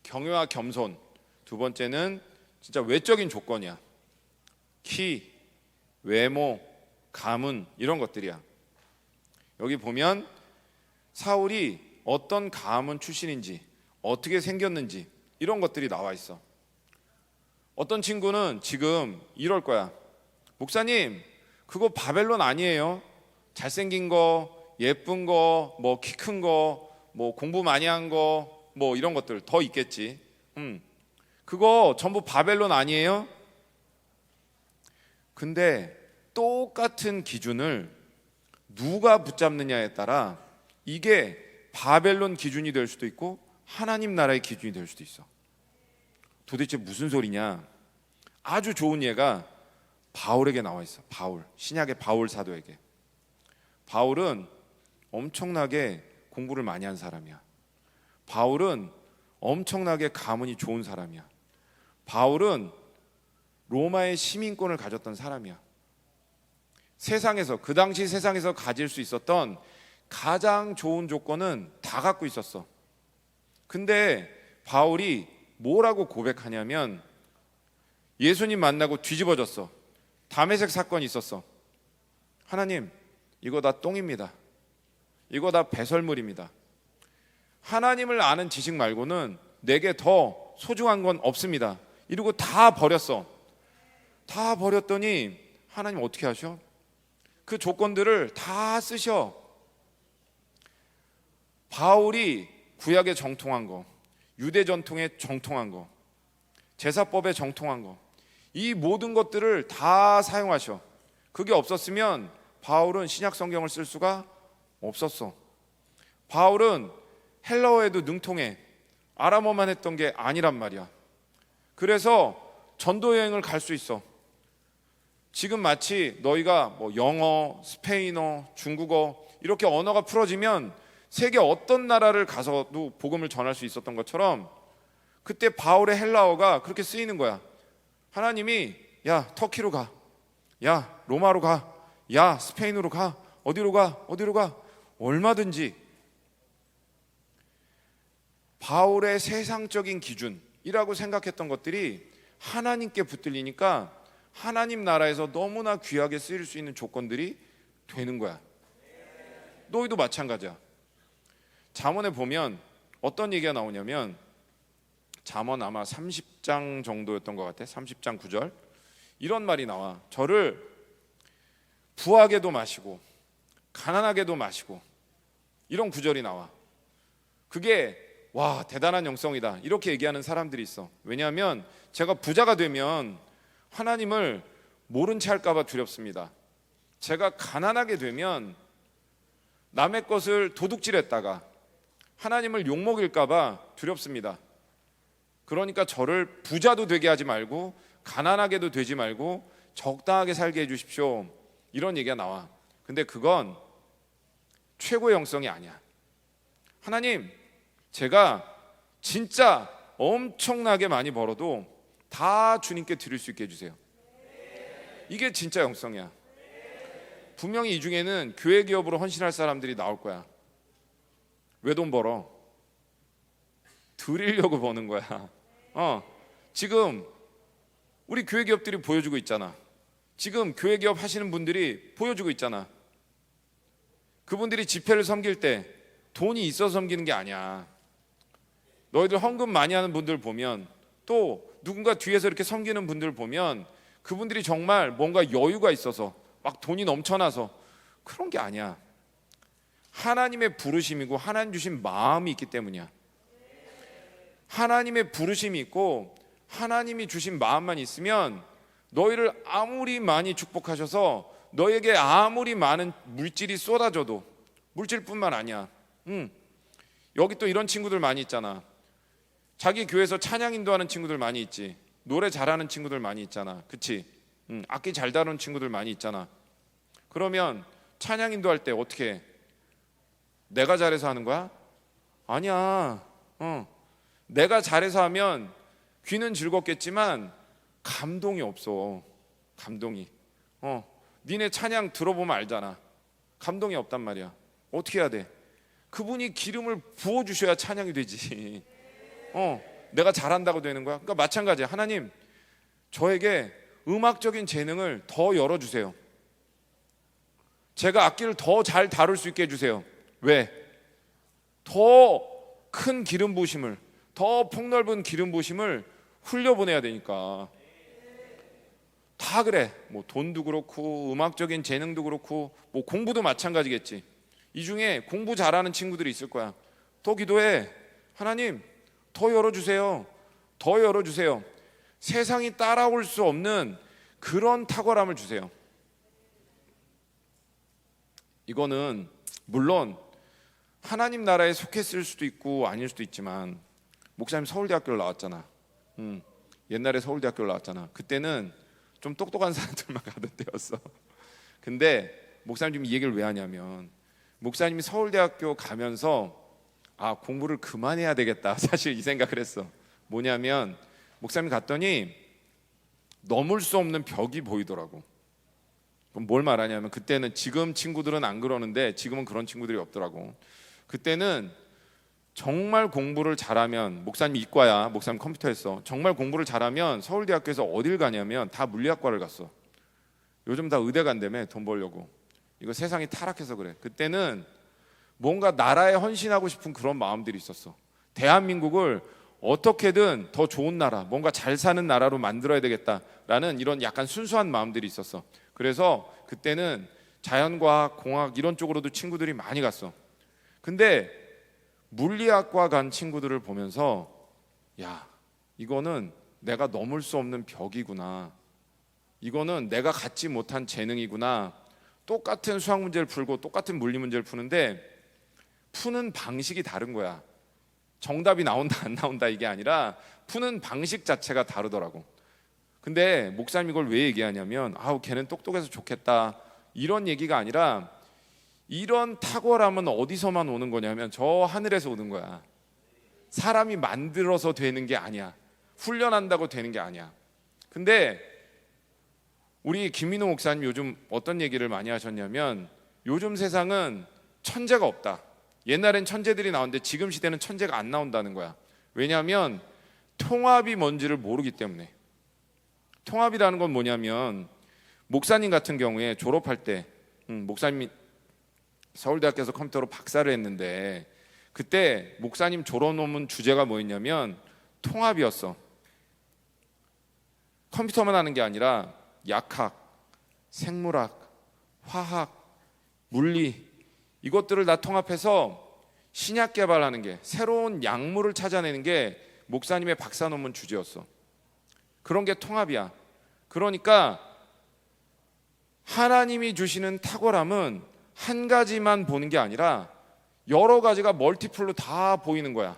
[SPEAKER 1] 경외와 겸손, 두 번째는 진짜 외적인 조건이야. 키, 외모, 가문, 이런 것들이야. 여기 보면 사울이 어떤 가문 출신인지, 어떻게 생겼는지, 이런 것들이 나와 있어. 어떤 친구는 지금 이럴 거야. 목사님, 그거 바벨론 아니에요? 잘생긴 거, 예쁜 거, 뭐 키 큰 거, 뭐 공부 많이 한 거, 뭐 이런 것들 더 있겠지. 그거 전부 바벨론 아니에요? 근데 똑같은 기준을 누가 붙잡느냐에 따라 이게 바벨론 기준이 될 수도 있고 하나님 나라의 기준이 될 수도 있어. 도대체 무슨 소리냐? 아주 좋은 예가 바울에게 나와 있어. 바울, 신약의 바울 사도에게. 바울은 엄청나게 공부를 많이 한 사람이야. 바울은 엄청나게 가문이 좋은 사람이야. 바울은 로마의 시민권을 가졌던 사람이야. 세상에서, 그 당시 세상에서 가질 수 있었던 가장 좋은 조건은 다 갖고 있었어. 근데 바울이 뭐라고 고백하냐면, 예수님 만나고 뒤집어졌어. 다메섹 사건이 있었어. 하나님, 이거 다 똥입니다. 이거 다 배설물입니다. 하나님을 아는 지식 말고는 내게 더 소중한 건 없습니다. 이러고 다 버렸어. 다 버렸더니 하나님 어떻게 하셔? 그 조건들을 다 쓰셔. 바울이 구약에 정통한 거, 유대 전통에 정통한 거, 제사법에 정통한 거, 이 모든 것들을 다 사용하셔. 그게 없었으면 바울은 신약 성경을 쓸 수가 없었어. 바울은 헬라어에도 능통해. 아람어만 했던 게 아니란 말이야. 그래서 전도 여행을 갈 수 있어. 지금 마치 너희가 뭐 영어, 스페인어, 중국어 이렇게 언어가 풀어지면 세계 어떤 나라를 가서도 복음을 전할 수 있었던 것처럼 그때 바울의 헬라어가 그렇게 쓰이는 거야. 하나님이 야 터키로 가, 야 로마로 가, 야 스페인으로 가, 어디로 가, 어디로 가, 얼마든지. 바울의 세상적인 기준이라고 생각했던 것들이 하나님께 붙들리니까 하나님 나라에서 너무나 귀하게 쓰일 수 있는 조건들이 되는 거야. 너희도 마찬가지야. 잠언에 보면 어떤 얘기가 나오냐면, 잠언 아마 30장 정도였던 것 같아. 30장 9절 이런 말이 나와. 저를 부하게도 마시고 가난하게도 마시고, 이런 구절이 나와. 그게 와 대단한 영성이다 이렇게 얘기하는 사람들이 있어. 왜냐하면 제가 부자가 되면 하나님을 모른 채 할까 봐 두렵습니다. 제가 가난하게 되면 남의 것을 도둑질했다가 하나님을 욕먹일까 봐 두렵습니다. 그러니까 저를 부자도 되게 하지 말고 가난하게도 되지 말고 적당하게 살게 해주십시오, 이런 얘기가 나와. 근데 그건 최고의 영성이 아니야. 하나님, 제가 진짜 엄청나게 많이 벌어도 다 주님께 드릴 수 있게 해주세요. 이게 진짜 영성이야. 분명히 이 중에는 교회 기업으로 헌신할 사람들이 나올 거야. 왜 돈 벌어? 드리려고 버는 거야. 지금 우리 교회 기업들이 보여주고 있잖아. 지금 교회 기업 하시는 분들이 보여주고 있잖아. 그분들이 집회를 섬길 때 돈이 있어서 섬기는 게 아니야. 너희들 헌금 많이 하는 분들 보면, 또 누군가 뒤에서 이렇게 섬기는 분들 보면 그분들이 정말 뭔가 여유가 있어서 막 돈이 넘쳐나서 그런 게 아니야. 하나님의 부르심이고 하나님 주신 마음이 있기 때문이야. 하나님의 부르심이 있고 하나님이 주신 마음만 있으면 너희를 아무리 많이 축복하셔서 너에게 아무리 많은 물질이 쏟아져도, 물질뿐만 아니야. 여기 또 이런 친구들 많이 있잖아. 자기 교회에서 찬양 인도하는 친구들 많이 있지. 노래 잘하는 친구들 많이 있잖아. 그치? 악기 잘 다루는 친구들 많이 있잖아. 그러면 찬양 인도할 때 어떻게 해? 내가 잘해서 하는 거야? 아니야. 내가 잘해서 하면 귀는 즐겁겠지만 감동이 없어. 감동이. 니네 찬양 들어보면 알잖아. 감동이 없단 말이야. 어떻게 해야 돼? 그분이 기름을 부어주셔야 찬양이 되지. 내가 잘한다고 되는 거야? 그러니까 마찬가지야. 하나님, 저에게 음악적인 재능을 더 열어주세요. 제가 악기를 더 잘 다룰 수 있게 해주세요. 왜? 더 큰 기름 부으심을, 더 폭넓은 기름 부으심을 흘려보내야 되니까. 다 그래. 뭐 돈도 그렇고 음악적인 재능도 그렇고 뭐 공부도 마찬가지겠지. 이 중에 공부 잘하는 친구들이 있을 거야. 더 기도해. 하나님, 더 열어주세요. 더 열어주세요. 세상이 따라올 수 없는 그런 탁월함을 주세요. 이거는 물론 하나님 나라에 속했을 수도 있고 아닐 수도 있지만, 목사님 서울대학교를 나왔잖아. 옛날에 서울대학교를 나왔잖아. 그때는 좀 똑똑한 사람들만 가던 때였어. 근데 목사님 지금 이 얘기를 왜 하냐면, 목사님이 서울대학교 가면서 공부를 그만해야 되겠다, 사실 이 생각을 했어. 뭐냐면 목사님 갔더니 넘을 수 없는 벽이 보이더라고. 그럼 뭘 말하냐면, 그때는, 지금 친구들은 안 그러는데 지금은 그런 친구들이 없더라고. 그때는 정말 공부를 잘하면, 목사님 이과야, 목사님 컴퓨터 했어. 정말 공부를 잘하면 서울대학교에서 어딜 가냐면 다 물리학과를 갔어. 요즘 다 의대 간다며, 돈 벌려고. 이거 세상이 타락해서 그래. 그때는 뭔가 나라에 헌신하고 싶은 그런 마음들이 있었어. 대한민국을 어떻게든 더 좋은 나라, 뭔가 잘 사는 나라로 만들어야 되겠다라는 이런 약간 순수한 마음들이 있었어. 그래서 그때는 자연과학, 공학 이런 쪽으로도 친구들이 많이 갔어. 근데 물리학과 간 친구들을 보면서, 야, 이거는 내가 넘을 수 없는 벽이구나. 이거는 내가 갖지 못한 재능이구나. 똑같은 수학 문제를 풀고 똑같은 물리 문제를 푸는데 푸는 방식이 다른 거야. 정답이 나온다 안 나온다 이게 아니라 푸는 방식 자체가 다르더라고. 근데 목사님 이걸 왜 얘기하냐면, 걔는 똑똑해서 좋겠다 이런 얘기가 아니라, 이런 탁월함은 어디서만 오는 거냐면 저 하늘에서 오는 거야. 사람이 만들어서 되는 게 아니야. 훈련한다고 되는 게 아니야. 근데 우리 김민호 목사님 요즘 어떤 얘기를 많이 하셨냐면, 요즘 세상은 천재가 없다. 옛날엔 천재들이 나오는데 지금 시대는 천재가 안 나온다는 거야. 왜냐하면 통합이 뭔지를 모르기 때문에. 통합이라는 건 뭐냐면, 목사님 같은 경우에 졸업할 때, 목사님이 서울대학교에서 컴퓨터로 박사를 했는데, 그때 목사님 졸업 논문 주제가 뭐였냐면 통합이었어. 컴퓨터만 하는 게 아니라 약학, 생물학, 화학, 물리 이것들을 다 통합해서 신약 개발하는 게, 새로운 약물을 찾아내는 게 목사님의 박사 논문 주제였어. 그런 게 통합이야. 그러니까 하나님이 주시는 탁월함은 한 가지만 보는 게 아니라 여러 가지가 멀티플로 다 보이는 거야.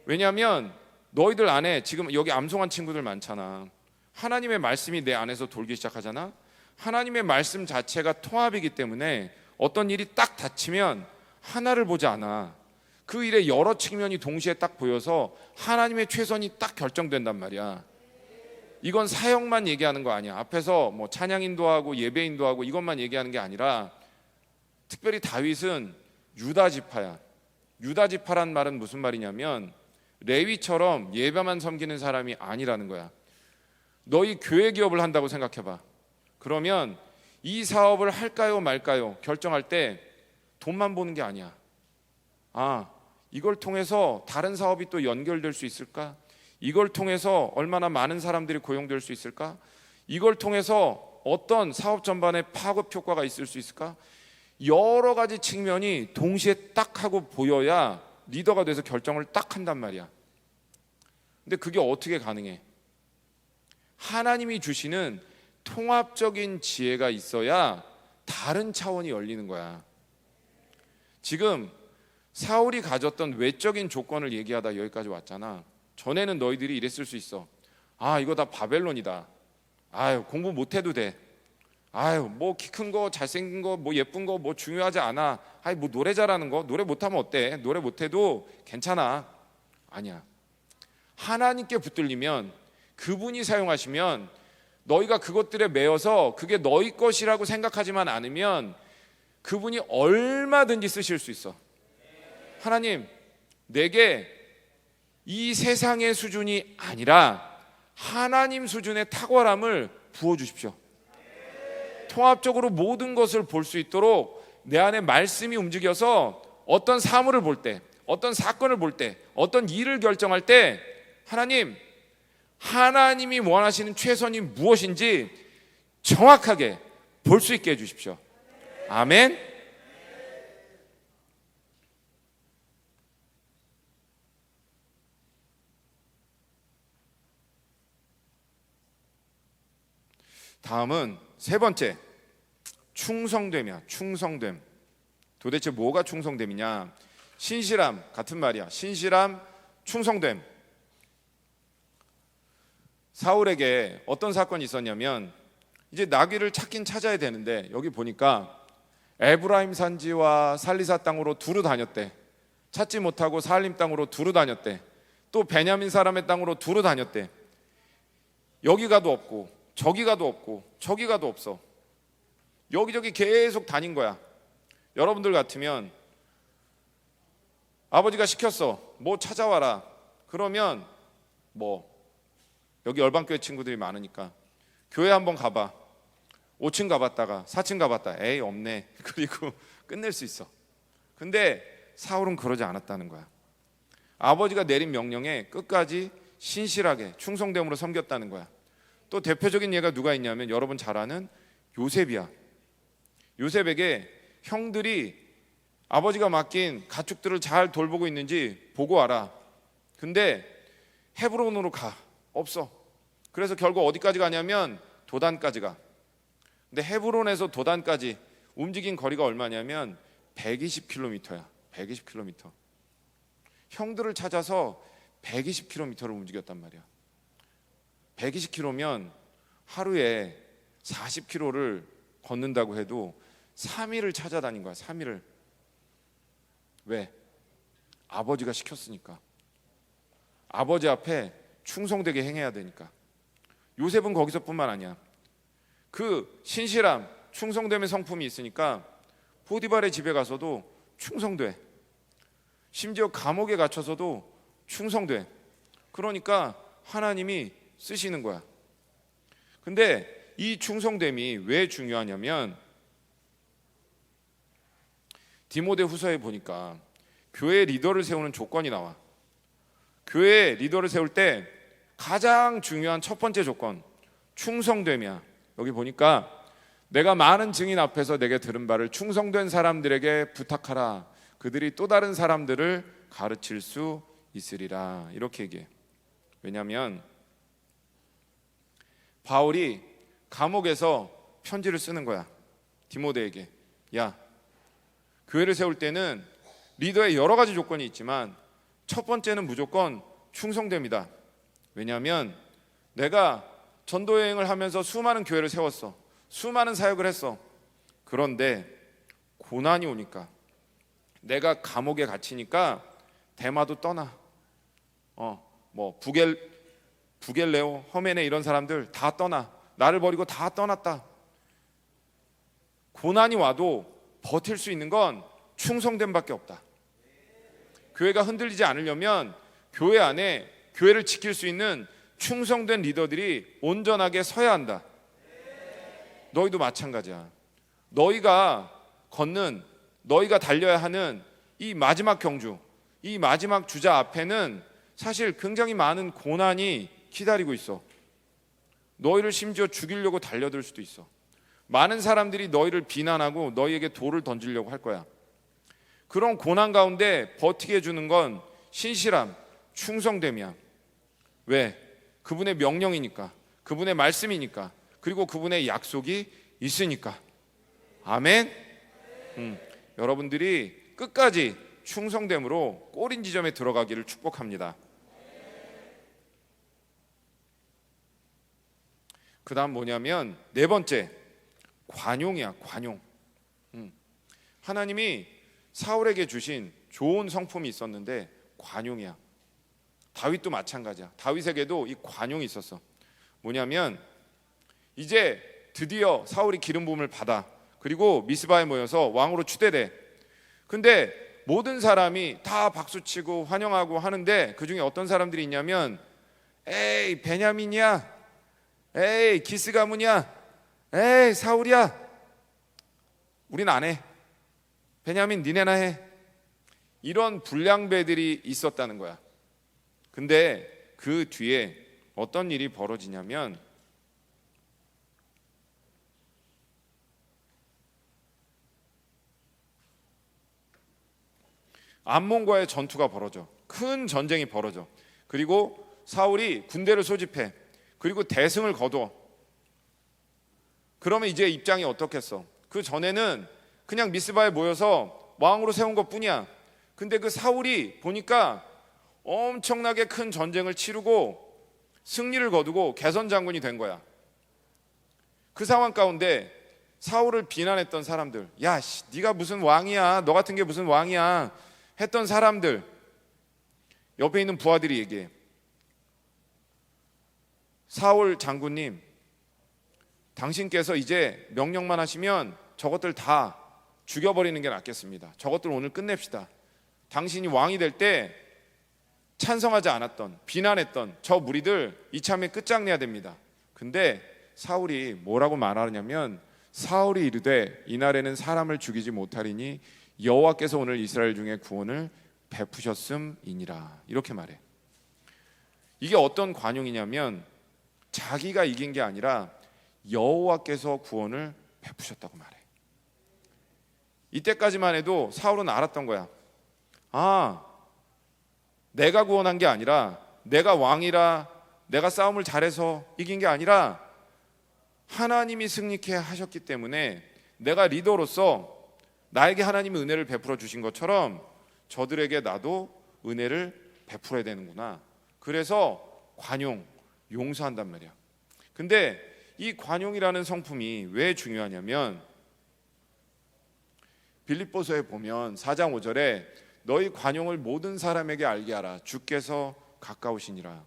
[SPEAKER 1] 왜냐하면 너희들 안에 지금 여기 암송한 친구들 많잖아. 하나님의 말씀이 내 안에서 돌기 시작하잖아. 하나님의 말씀 자체가 통합이기 때문에 어떤 일이 딱 닥치면 하나를 보지 않아. 그 일의 여러 측면이 동시에 딱 보여서 하나님의 최선이 딱 결정된단 말이야. 이건 사역만 얘기하는 거 아니야. 앞에서 뭐 찬양 인도하고 예배 인도하고 이것만 얘기하는 게 아니라, 특별히 다윗은 유다 지파야. 유다 지파란 말은 무슨 말이냐면, 레위처럼 예배만 섬기는 사람이 아니라는 거야. 너희 교회 기업을 한다고 생각해봐. 그러면 이 사업을 할까요 말까요 결정할 때 돈만 보는 게 아니야. 이걸 통해서 다른 사업이 또 연결될 수 있을까? 이걸 통해서 얼마나 많은 사람들이 고용될 수 있을까? 이걸 통해서 어떤 사업 전반에 파급 효과가 있을 수 있을까? 여러 가지 측면이 동시에 딱 하고 보여야 리더가 돼서 결정을 딱 한단 말이야. 근데 그게 어떻게 가능해? 하나님이 주시는 통합적인 지혜가 있어야 다른 차원이 열리는 거야. 지금 사울이 가졌던 외적인 조건을 얘기하다 여기까지 왔잖아. 전에는 너희들이 이랬을 수 있어. 아, 이거 다 바벨론이다. 아유, 공부 못해도 돼. 아유, 뭐 키 큰 거, 잘생긴 거, 뭐 예쁜 거, 뭐 중요하지 않아. 아이, 뭐 노래 잘하는 거, 노래 못하면 어때? 노래 못해도 괜찮아. 아니야. 하나님께 붙들리면, 그분이 사용하시면 너희가 그것들에 매여서 그게 너희 것이라고 생각하지만 않으면 그분이 얼마든지 쓰실 수 있어. 하나님, 내게 이 세상의 수준이 아니라 하나님 수준의 탁월함을 부어주십시오. 통합적으로 모든 것을 볼 수 있도록 내 안에 말씀이 움직여서 어떤 사물을 볼 때, 어떤 사건을 볼 때, 어떤 일을 결정할 때 하나님이 원하시는 최선이 무엇인지 정확하게 볼 수 있게 해주십시오. 아멘. 다음은 세 번째, 충성됨이야. 충성됨. 도대체 뭐가 충성됨이냐? 신실함 같은 말이야. 신실함, 충성됨. 사울에게 어떤 사건이 있었냐면, 이제 나귀를 찾긴 찾아야 되는데 여기 보니까 에브라임 산지와 살리사 땅으로 두루 다녔대. 찾지 못하고 살림 땅으로 두루 다녔대. 또 베냐민 사람의 땅으로 두루 다녔대. 여기 가도 없고 저기 가도 없고 저기 가도 없어. 여기저기 계속 다닌 거야. 여러분들 같으면 아버지가 시켰어. 뭐 찾아와라. 그러면 뭐 여기 열방교회 친구들이 많으니까 교회 한번 가봐. 5층 가봤다가 4층 가봤다. 에이, 없네. 그리고 끝낼 수 있어. 근데 사울은 그러지 않았다는 거야. 아버지가 내린 명령에 끝까지 신실하게 충성됨으로 섬겼다는 거야. 또 대표적인 예가 누가 있냐면 여러분 잘 아는 요셉이야. 요셉에게 형들이 아버지가 맡긴 가축들을 잘 돌보고 있는지 보고 와라. 근데 헤브론으로 가. 없어. 그래서 결국 어디까지 가냐면 도단까지 가. 근데 헤브론에서 도단까지 움직인 거리가 얼마냐면 120km야. 120km. 형들을 찾아서 120km를 움직였단 말이야. 120km면 하루에 40km를 걷는다고 해도 3일을 찾아다닌 거야. 3일을. 왜? 아버지가 시켰으니까. 아버지 앞에 충성되게 행해야 되니까. 요셉은 거기서뿐만 아니야. 그 신실함, 충성됨의 성품이 있으니까 포디발의 집에 가서도 충성돼. 심지어 감옥에 갇혀서도 충성돼. 그러니까 하나님이 쓰시는 거야. 근데 이 충성됨이 왜 중요하냐면 디모데후서에 보니까 교회 리더를 세우는 조건이 나와. 교회 리더를 세울 때 가장 중요한 첫 번째 조건, 충성됨이야. 여기 보니까 내가 많은 증인 앞에서 내게 들은 바를 충성된 사람들에게 부탁하라. 그들이 또 다른 사람들을 가르칠 수 있으리라. 이렇게 얘기해. 왜냐하면 바울이 감옥에서 편지를 쓰는 거야. 디모데에게. 야, 교회를 세울 때는 리더의 여러 가지 조건이 있지만 첫 번째는 무조건 충성됨이다. 왜냐하면 내가 전도 여행을 하면서 수많은 교회를 세웠어. 수많은 사역을 했어. 그런데 고난이 오니까 내가 감옥에 갇히니까 대마도 떠나. 뭐 부겔레오, 허메네 이런 사람들 다 떠나. 나를 버리고 다 떠났다. 고난이 와도 버틸 수 있는 건 충성됨밖에 없다. 교회가 흔들리지 않으려면 교회 안에 교회를 지킬 수 있는 충성된 리더들이 온전하게 서야 한다. 너희도 마찬가지야. 너희가 달려야 하는 이 마지막 경주, 이 마지막 주자 앞에는 사실 굉장히 많은 고난이 기다리고 있어. 너희를 심지어 죽이려고 달려들 수도 있어. 많은 사람들이 너희를 비난하고 너희에게 돌을 던지려고 할 거야. 그런 고난 가운데 버티게 해주는 건 신실함, 충성됨이야. 왜? 그분의 명령이니까, 그분의 말씀이니까, 그리고 그분의 약속이 있으니까. 아멘. 여러분들이 끝까지 충성됨으로 꼬린 지점에 들어가기를 축복합니다. 그 다음 뭐냐면 네 번째, 관용이야. 관용. 하나님이 사울에게 주신 좋은 성품이 있었는데 관용이야. 다윗도 마찬가지야. 다윗에게도 이 관용이 있었어. 뭐냐면 이제 드디어 사울이 기름 부음을 받아. 그리고 미스바에 모여서 왕으로 추대돼. 근데 모든 사람이 다 박수치고 환영하고 하는데 그중에 어떤 사람들이 있냐면 에이 베냐민이야, 에이 기스 가문이야, 에이 사울이야, 우린 안 해. 베냐민 니네나 해. 이런 불량배들이 있었다는 거야. 근데 그 뒤에 어떤 일이 벌어지냐면 암몬과의 전투가 벌어져. 큰 전쟁이 벌어져. 그리고 사울이 군대를 소집해. 그리고 대승을 거둬. 그러면 이제 입장이 어떻겠어? 그 전에는 그냥 미스바에 모여서 왕으로 세운 것뿐이야. 근데 그 사울이 보니까 엄청나게 큰 전쟁을 치르고 승리를 거두고 개선 장군이 된 거야. 그 상황 가운데 사울을 비난했던 사람들, 야, 네가 무슨 왕이야? 너 같은 게 무슨 왕이야? 했던 사람들, 옆에 있는 부하들이 얘기해. 사울 장군님, 당신께서 이제 명령만 하시면 저것들 다 죽여버리는 게 낫겠습니다. 저것들 오늘 끝냅시다. 당신이 왕이 될 때 찬성하지 않았던, 비난했던 저 무리들 이참에 끝장내야 됩니다. 근데 사울이 뭐라고 말하냐면, 사울이 이르되 이날에는 사람을 죽이지 못하리니 여호와께서 오늘 이스라엘 중에 구원을 베푸셨음이니라. 이렇게 말해. 이게 어떤 관용이냐면 자기가 이긴 게 아니라 여호와께서 구원을 베푸셨다고 말해. 이때까지만 해도 사울은 알았던 거야. 아, 내가 구원한 게 아니라, 내가 왕이라 내가 싸움을 잘해서 이긴 게 아니라 하나님이 승리케 하셨기 때문에 내가 리더로서 나에게 하나님이 은혜를 베풀어 주신 것처럼 저들에게 나도 은혜를 베풀어야 되는구나. 그래서 관용, 용서한단 말이야. 근데 이 관용이라는 성품이 왜 중요하냐면 빌립보서에 보면 4장 5절에 너희 관용을 모든 사람에게 알게 하라. 주께서 가까우시니라.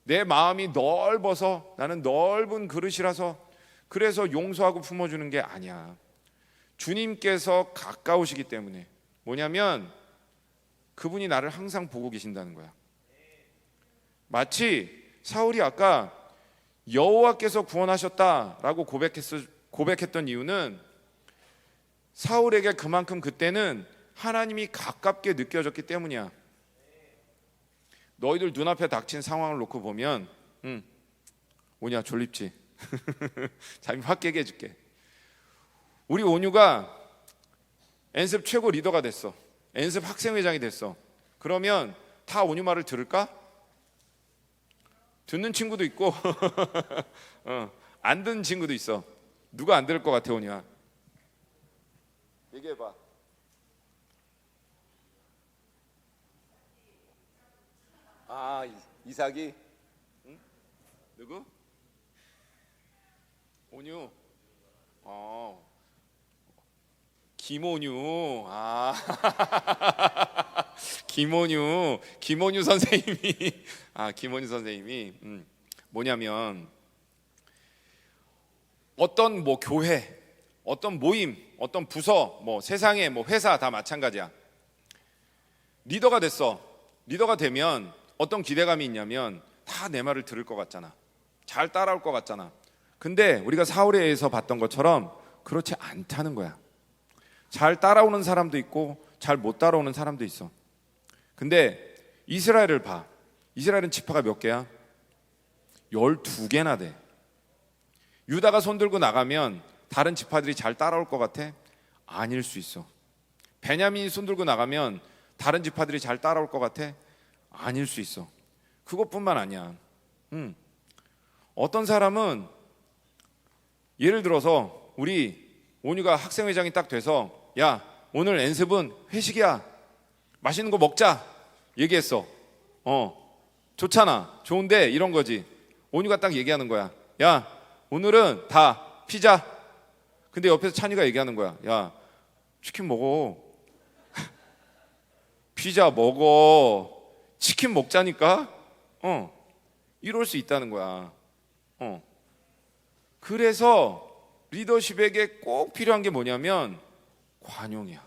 [SPEAKER 1] 내 마음이 넓어서, 나는 넓은 그릇이라서 그래서 용서하고 품어주는 게 아니야. 주님께서 가까우시기 때문에. 뭐냐면 그분이 나를 항상 보고 계신다는 거야. 마치 사울이 아까 여호와께서 구원하셨다라고 고백했던 이유는 사울에게 그만큼 그때는 하나님이 가깝게 느껴졌기 때문이야. 너희들 눈앞에 닥친 상황을 놓고 보면 오냐 졸립지? 잠이 확 깨게 해줄게. 우리 온유가 연습 최고 리더가 됐어. 연습 학생회장이 됐어. 그러면 다 온유 말을 들을까? 듣는 친구도 있고 안 듣는 친구도 있어. 누가 안 들을 것 같아, 온유야? 얘기해봐. 아, 이삭이? 응? 누구? 온유. 김온유. 아, 김온유 선생님이 김온유 선생님이 뭐냐면 어떤 뭐 교회, 어떤 모임, 어떤 부서, 뭐 세상에 뭐 회사 다 마찬가지야. 리더가 됐어. 리더가 되면 어떤 기대감이 있냐면 다 내 말을 들을 것 같잖아. 잘 따라올 것 같잖아. 근데 우리가 사울에 의해서 봤던 것처럼 그렇지 않다는 거야. 잘 따라오는 사람도 있고 잘 못 따라오는 사람도 있어. 근데 이스라엘을 봐. 이스라엘은 지파가 몇 개야? 12개나 돼. 유다가 손들고 나가면 다른 지파들이 잘 따라올 것 같아? 아닐 수 있어. 베냐민이 손들고 나가면 다른 지파들이 잘 따라올 것 같아? 아닐 수 있어. 그것뿐만 아니야. 어떤 사람은 예를 들어서 우리 온유가 학생회장이 딱 돼서 야, 오늘 연습은 회식이야. 맛있는 거 먹자. 얘기했어. 좋잖아. 좋은데 이런 거지. 온유가 딱 얘기하는 거야. 야, 오늘은 다 피자. 근데 옆에서 찬이가 얘기하는 거야. 야, 치킨 먹어. 피자 먹어. 치킨 먹자니까. 이럴 수 있다는 거야. 그래서 리더십에게 꼭 필요한 게 뭐냐면 관용이야.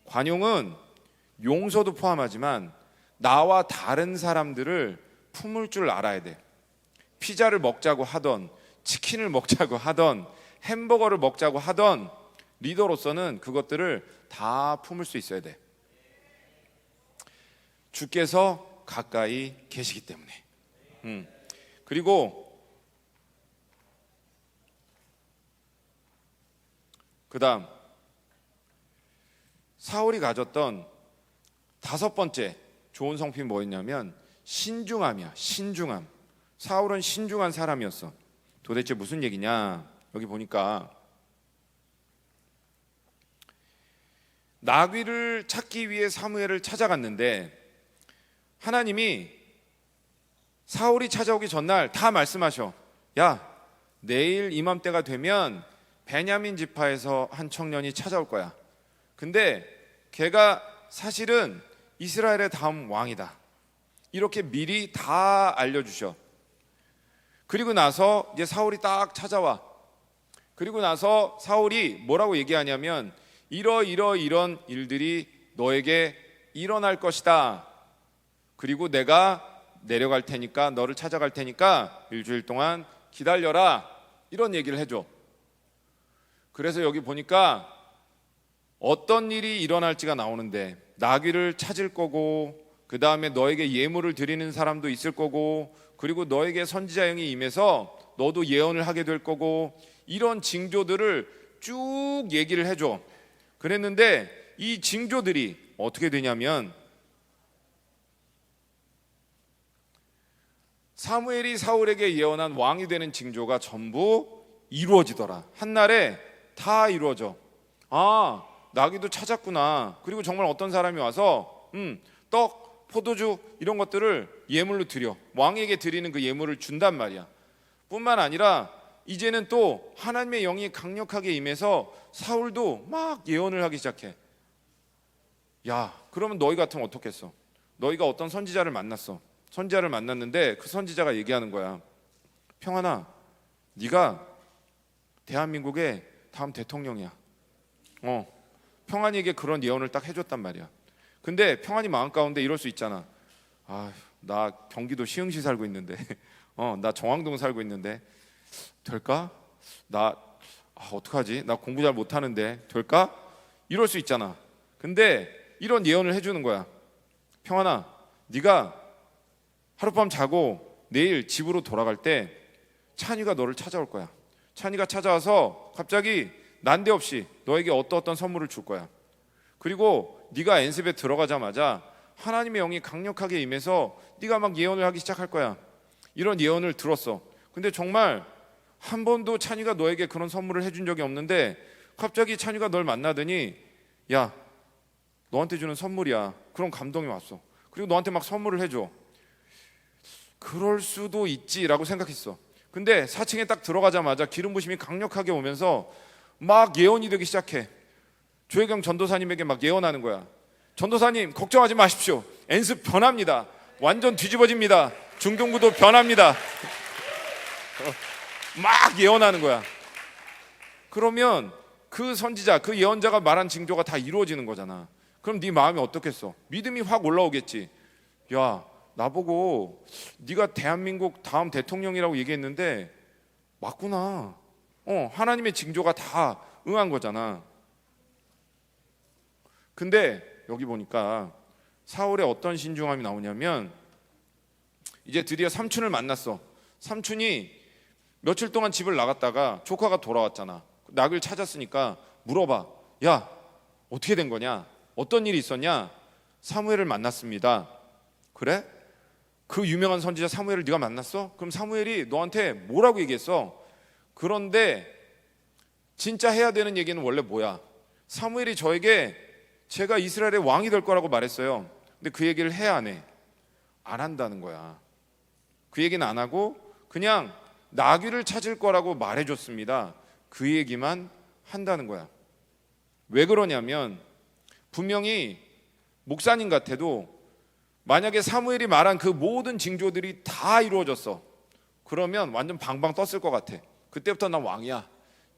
[SPEAKER 1] 관용은 용서도 포함하지만 나와 다른 사람들을 품을 줄 알아야 돼. 피자를 먹자고 하던, 치킨을 먹자고 하던, 햄버거를 먹자고 하던 리더로서는 그것들을 다 품을 수 있어야 돼. 주께서 가까이 계시기 때문에. 그리고 그 다음 사울이 가졌던 5번째 좋은 성품이 뭐였냐면 신중함이야. 신중함. 사울은 신중한 사람이었어. 도대체 무슨 얘기냐? 여기 보니까 나귀를 찾기 위해 사무엘을 찾아갔는데 하나님이 사울이 찾아오기 전날 다 말씀하셔. 야, 내일 이맘때가 되면 베냐민 지파에서 한 청년이 찾아올 거야. 근데 걔가 사실은 이스라엘의 다음 왕이다. 이렇게 미리 다 알려주셔. 그리고 나서 이제 사울이 딱 찾아와. 그리고 나서 사울이 뭐라고 얘기하냐면 이런 일들이 너에게 일어날 것이다. 그리고 내가 내려갈 테니까 너를 찾아갈 테니까 일주일 동안 기다려라. 이런 얘기를 해줘. 그래서 여기 보니까 어떤 일이 일어날지가 나오는데 나귀를 찾을 거고 그 다음에 너에게 예물을 드리는 사람도 있을 거고 그리고 너에게 선지자 영이 임해서 너도 예언을 하게 될 거고 이런 징조들을 쭉 얘기를 해줘. 그랬는데 이 징조들이 어떻게 되냐면 사무엘이 사울에게 예언한 왕이 되는 징조가 전부 이루어지더라. 한날에 다 이루어져. 아, 나귀도 찾았구나. 그리고 정말 어떤 사람이 와서 떡, 포도주 이런 것들을 예물로 드려. 왕에게 드리는 그 예물을 준단 말이야. 뿐만 아니라 이제는 또 하나님의 영이 강력하게 임해서 사울도 막 예언을 하기 시작해. 야, 그러면 너희 같으면 어떻겠어? 너희가 어떤 선지자를 만났어. 선지자를 만났는데 그 선지자가 얘기하는 거야. 평안아, 네가 대한민국의 다음 대통령이야. 평안이에게 그런 예언을 딱 해줬단 말이야. 근데 평안이 마음 가운데 이럴 수 있잖아. 아, 나 경기도 시흥시 살고 있는데 나 정왕동 살고 있는데 될까? 나 어떡하지? 나 공부 잘 못하는데 될까? 이럴 수 있잖아. 근데 이런 예언을 해주는 거야. 평안아, 네가 하룻밤 자고 내일 집으로 돌아갈 때 찬이가 너를 찾아올 거야. 찬이가 찾아와서 갑자기 난데없이 너에게 어떤 선물을 줄 거야. 그리고 네가 엔습에 들어가자마자 하나님의 영이 강력하게 임해서 네가 막 예언을 하기 시작할 거야. 이런 예언을 들었어. 근데 정말 한 번도 찬이가 너에게 그런 선물을 해준 적이 없는데 갑자기 찬이가 널 만나더니 야, 너한테 주는 선물이야. 그런 감동이 왔어. 그리고 너한테 막 선물을 해줘. 그럴 수도 있지라고 생각했어. 근데 4층에 딱 들어가자마자 기름 부심이 강력하게 오면서 막 예언이 되기 시작해. 조혜경 전도사님에게 막 예언하는 거야. 전도사님 걱정하지 마십시오. 엔습 변합니다. 완전 뒤집어집니다. 중등부도 변합니다. 막 예언하는 거야. 그러면 그 선지자, 그 예언자가 말한 징조가 다 이루어지는 거잖아. 그럼 네 마음이 어떻겠어? 믿음이 확 올라오겠지. 야, 나보고 네가 대한민국 다음 대통령이라고 얘기했는데 맞구나. 하나님의 징조가 다 응한 거잖아. 근데 여기 보니까 사울의 어떤 신중함이 나오냐면 이제 드디어 삼촌을 만났어. 삼촌이 며칠 동안 집을 나갔다가 조카가 돌아왔잖아. 낙을 찾았으니까 물어봐. 야, 어떻게 된 거냐? 어떤 일이 있었냐? 사무엘을 만났습니다. 그래? 그 유명한 선지자 사무엘을 네가 만났어? 그럼 사무엘이 너한테 뭐라고 얘기했어? 그런데 진짜 해야 되는 얘기는 원래 뭐야? 사무엘이 저에게 제가 이스라엘의 왕이 될 거라고 말했어요. 근데 그 얘기를 해 안 해? 안 한다는 거야. 그 얘기는 안 하고 그냥 나귀를 찾을 거라고 말해줬습니다. 그 얘기만 한다는 거야. 왜 그러냐면 분명히 목사님 같아도 만약에 사무엘이 말한 그 모든 징조들이 다 이루어졌어. 그러면 완전 방방 떴을 것 같아. 그때부터 난 왕이야.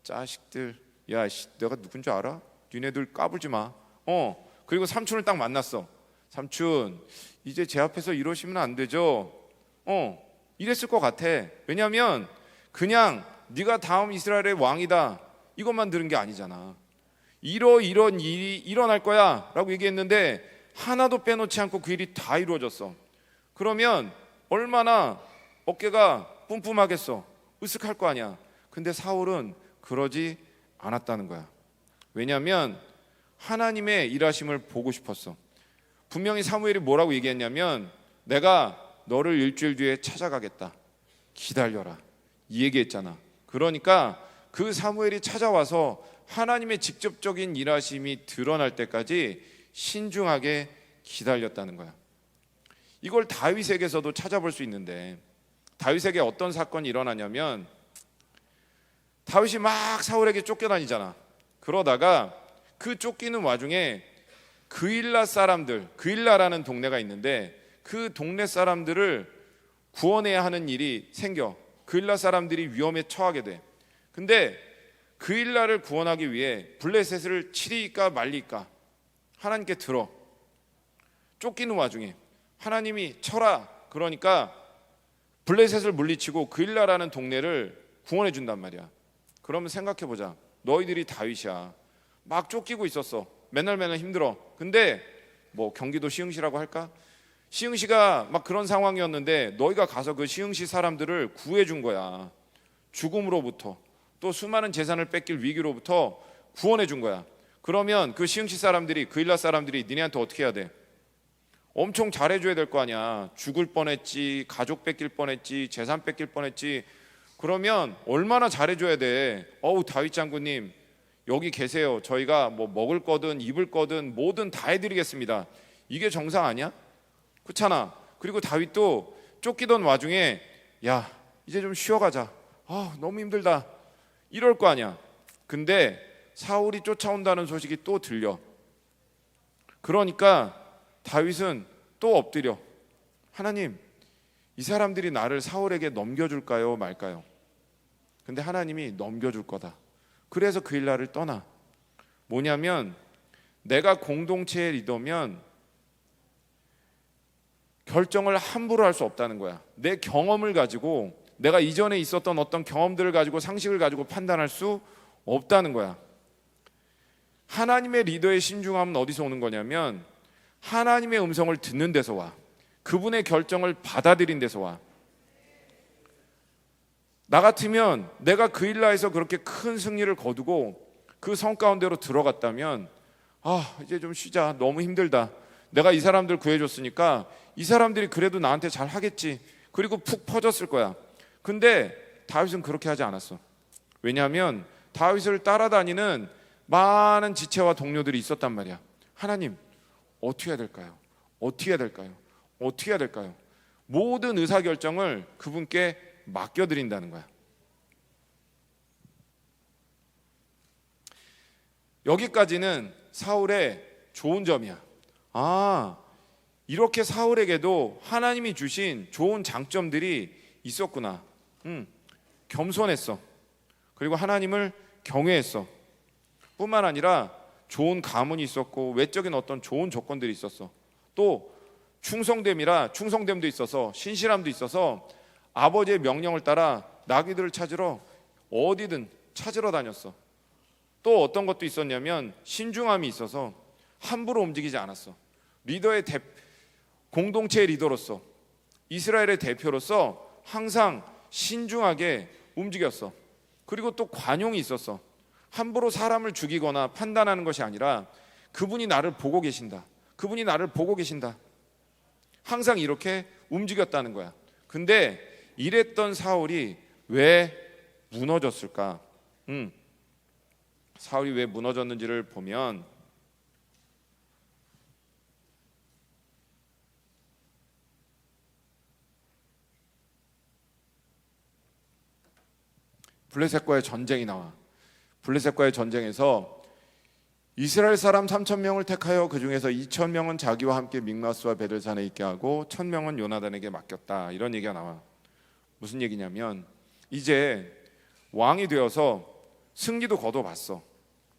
[SPEAKER 1] 자식들, 야, 내가 누군지 알아? 니네들 까불지 마. 그리고 삼촌을 딱 만났어. 삼촌, 이제 제 앞에서 이러시면 안 되죠. 이랬을 것 같아. 왜냐하면 그냥 네가 다음 이스라엘의 왕이다 이것만 들은 게 아니잖아. 이런 일이 일어날 거야 라고 얘기했는데 하나도 빼놓지 않고 그 일이 다 이루어졌어. 그러면 얼마나 어깨가 뿜뿜하겠어. 으쓱할 거 아니야. 근데 사울은 그러지 않았다는 거야. 왜냐하면 하나님의 일하심을 보고 싶었어. 분명히 사무엘이 뭐라고 얘기했냐면 내가 너를 일주일 뒤에 찾아가겠다. 기다려라. 이 얘기했잖아. 그러니까 그 사무엘이 찾아와서 하나님의 직접적인 일하심이 드러날 때까지 신중하게 기다렸다는 거야. 이걸 다윗에게서도 찾아볼 수 있는데 다윗에게 어떤 사건이 일어나냐면 다윗이 막 사울에게 쫓겨다니잖아. 그러다가 그 쫓기는 와중에 그일라 사람들, 그일라라는 동네가 있는데 그 동네 사람들을 구원해야 하는 일이 생겨. 그일라 사람들이 위험에 처하게 돼. 근데 그일라를 구원하기 위해 블레셋을 치리까 말리까 하나님께 들어. 쫓기는 와중에 하나님이 쳐라. 그러니까 블레셋을 물리치고 그일라라는 동네를 구원해 준단 말이야. 그러면 생각해보자. 너희들이 다윗이야. 막 쫓기고 있었어. 맨날 힘들어. 근데 뭐 경기도 시흥시라고 할까? 시흥시가 막 그런 상황이었는데 너희가 가서 그 시흥시 사람들을 구해준 거야. 죽음으로부터 또 수많은 재산을 뺏길 위기로부터 구원해준 거야. 그러면 그 시흥시 사람들이 그일라 사람들이 니네한테 어떻게 해야 돼? 엄청 잘해줘야 될 거 아니야. 죽을 뻔했지, 가족 뺏길 뻔했지, 재산 뺏길 뻔했지. 그러면 얼마나 잘해줘야 돼? 다윗 장군님 여기 계세요. 저희가 뭐 먹을 거든 입을 거든 뭐든 다 해드리겠습니다. 이게 정상 아니야? 그렇잖아. 그리고 다윗도 쫓기던 와중에 야 이제 좀 쉬어가자. 너무 힘들다. 이럴 거 아니야. 근데 사울이 쫓아온다는 소식이 또 들려. 그러니까 다윗은 또 엎드려. 하나님, 이 사람들이 나를 사울에게 넘겨줄까요 말까요? 근데 하나님이 넘겨줄 거다. 그래서 그일라를 떠나. 뭐냐면 내가 공동체의 리더면 결정을 함부로 할 수 없다는 거야. 내 경험을 가지고 내가 이전에 있었던 어떤 경험들을 가지고 상식을 가지고 판단할 수 없다는 거야. 하나님의 리더의 신중함은 어디서 오는 거냐면 하나님의 음성을 듣는 데서 와. 그분의 결정을 받아들인 데서 와. 나 같으면 내가 그일라에서 그렇게 큰 승리를 거두고 그 성 가운데로 들어갔다면 이제 좀 쉬자. 너무 힘들다. 내가 이 사람들 구해줬으니까 이 사람들이 그래도 나한테 잘 하겠지. 그리고 푹 퍼졌을 거야. 근데 다윗은 그렇게 하지 않았어. 왜냐하면 다윗을 따라다니는 많은 지체와 동료들이 있었단 말이야. 하나님, 어떻게 해야 될까요? 어떻게 해야 될까요? 어떻게 해야 될까요? 모든 의사결정을 그분께 맡겨드린다는 거야. 여기까지는 사울의 좋은 점이야. 이렇게 사울에게도 하나님이 주신 좋은 장점들이 있었구나. 겸손했어. 그리고 하나님을 경외했어. 뿐만 아니라 좋은 가문이 있었고 외적인 어떤 좋은 조건들이 있었어. 또 충성됨도 있어서 신실함도 있어서 아버지의 명령을 따라 나귀들을 찾으러 어디든 찾으러 다녔어. 또 어떤 것도 있었냐면 신중함이 있어서 함부로 움직이지 않았어. 공동체의 리더로서 이스라엘의 대표로서 항상 신중하게 움직였어. 그리고 또 관용이 있었어. 함부로 사람을 죽이거나 판단하는 것이 아니라 그분이 나를 보고 계신다. 그분이 나를 보고 계신다. 항상 이렇게 움직였다는 거야. 근데 이랬던 사울이 왜 무너졌을까? 사울이 왜 무너졌는지를 보면 블레셋과의 전쟁이 나와. 블레셋과의 전쟁에서 이스라엘 사람 3,000명을 택하여 그 중에서 2,000명은 자기와 함께 믹마스와 베들산에 있게 하고 1,000명은 요나단에게 맡겼다. 이런 얘기가 나와. 무슨 얘기냐면 이제 왕이 되어서 승리도 거둬봤어.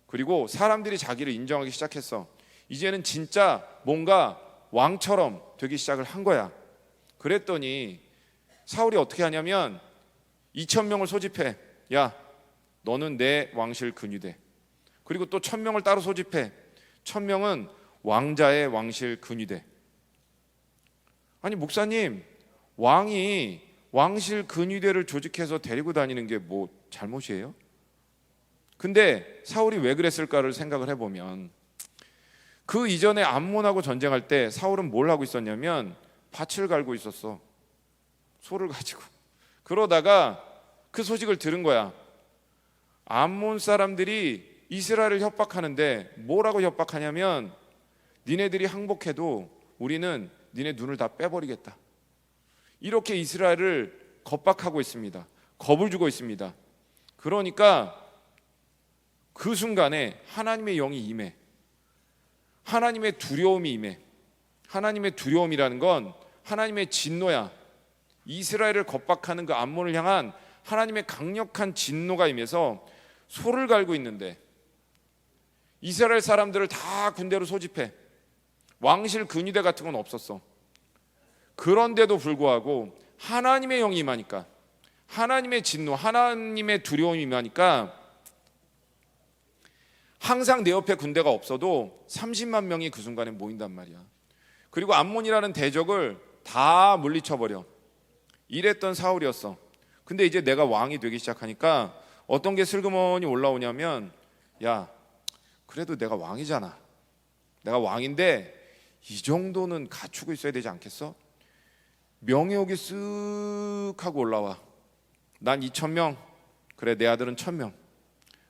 [SPEAKER 1] 그리고 사람들이 자기를 인정하기 시작했어. 이제는 진짜 뭔가 왕처럼 되기 시작을 한 거야. 그랬더니 사울이 어떻게 하냐면 2,000명을 소집해. 야, 너는 내 왕실 근위 돼. 그리고 또 1,000명을 따로 소집해. 1,000명은 왕자의 왕실 근위 돼. 아니 목사님, 왕이 왕실 근위대를 조직해서 데리고 다니는 게 뭐 잘못이에요? 근데 사울이 왜 그랬을까를 생각을 해보면 그 이전에 암몬하고 전쟁할 때 사울은 뭘 하고 있었냐면 밭을 갈고 있었어. 소를 가지고. 그러다가 그 소식을 들은 거야. 암몬 사람들이 이스라엘을 협박하는데 뭐라고 협박하냐면 니네들이 항복해도 우리는 니네 눈을 다 빼버리겠다. 이렇게 이스라엘을 겁박하고 있습니다. 겁을 주고 있습니다. 그러니까 그 순간에 하나님의 영이 임해. 하나님의 두려움이 임해. 하나님의 두려움이라는 건 하나님의 진노야. 이스라엘을 겁박하는 그 암몬을 향한 하나님의 강력한 진노가 임해서 소를 갈고 있는데 이스라엘 사람들을 다 군대로 소집해. 왕실 근위대 같은 건 없었어. 그런데도 불구하고 하나님의 영이 임하니까, 하나님의 진노, 하나님의 두려움이 임하니까 항상 내 옆에 군대가 없어도 30만 명이 그 순간에 모인단 말이야. 그리고 암몬이라는 대적을 다 물리쳐버려. 이랬던 사울이었어. 근데 이제 내가 왕이 되기 시작하니까 어떤 게 슬그머니 올라오냐면, 야, 그래도 내가 왕이잖아. 내가 왕인데 이 정도는 갖추고 있어야 되지 않겠어? 명예욕이 쓱 하고 올라와. 난 2,000명, 그래 내 아들은 1,000명.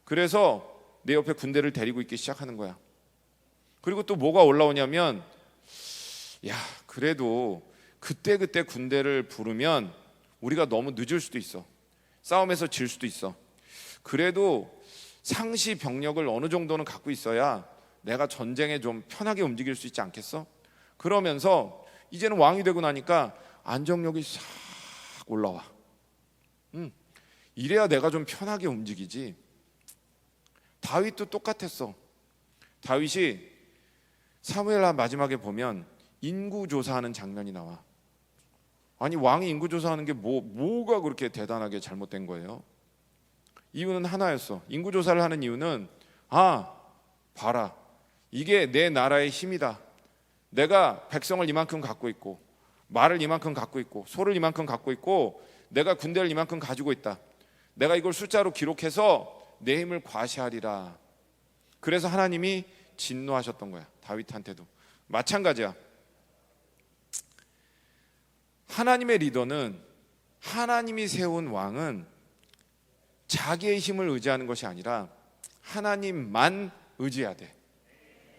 [SPEAKER 1] 그래서 내 옆에 군대를 데리고 있기 시작하는 거야. 그리고 또 뭐가 올라오냐면, 야, 그래도 그때 군대를 부르면 우리가 너무 늦을 수도 있어. 싸움에서 질 수도 있어. 그래도 상시 병력을 어느 정도는 갖고 있어야 내가 전쟁에 좀 편하게 움직일 수 있지 않겠어? 그러면서 이제는 왕이 되고 나니까 안정력이 싹 올라와. 이래야 내가 좀 편하게 움직이지. 다윗도 똑같았어. 다윗이 사무엘 마지막에 보면 인구조사하는 장면이 나와. 아니 왕이 인구조사하는 게 뭐가 그렇게 대단하게 잘못된 거예요? 이유는 하나였어. 인구조사를 하는 이유는 봐라, 이게 내 나라의 힘이다. 내가 백성을 이만큼 갖고 있고 말을 이만큼 갖고 있고 소를 이만큼 갖고 있고 내가 군대를 이만큼 가지고 있다. 내가 이걸 숫자로 기록해서 내 힘을 과시하리라. 그래서 하나님이 진노하셨던 거야. 다윗한테도 마찬가지야. 하나님의 리더는, 하나님이 세운 왕은 자기의 힘을 의지하는 것이 아니라 하나님만 의지해야 돼.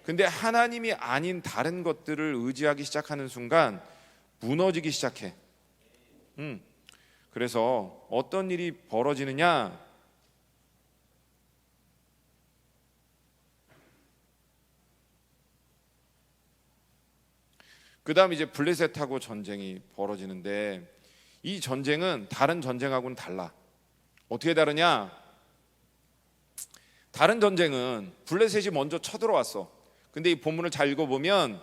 [SPEAKER 1] 근데 하나님이 아닌 다른 것들을 의지하기 시작하는 순간 무너지기 시작해. 그래서 어떤 일이 벌어지느냐? 그 다음 이제 블레셋하고 전쟁이 벌어지는데 이 전쟁은 다른 전쟁하고는 달라. 어떻게 다르냐? 다른 전쟁은 블레셋이 먼저 쳐들어왔어. 근데 이 본문을 잘 읽어보면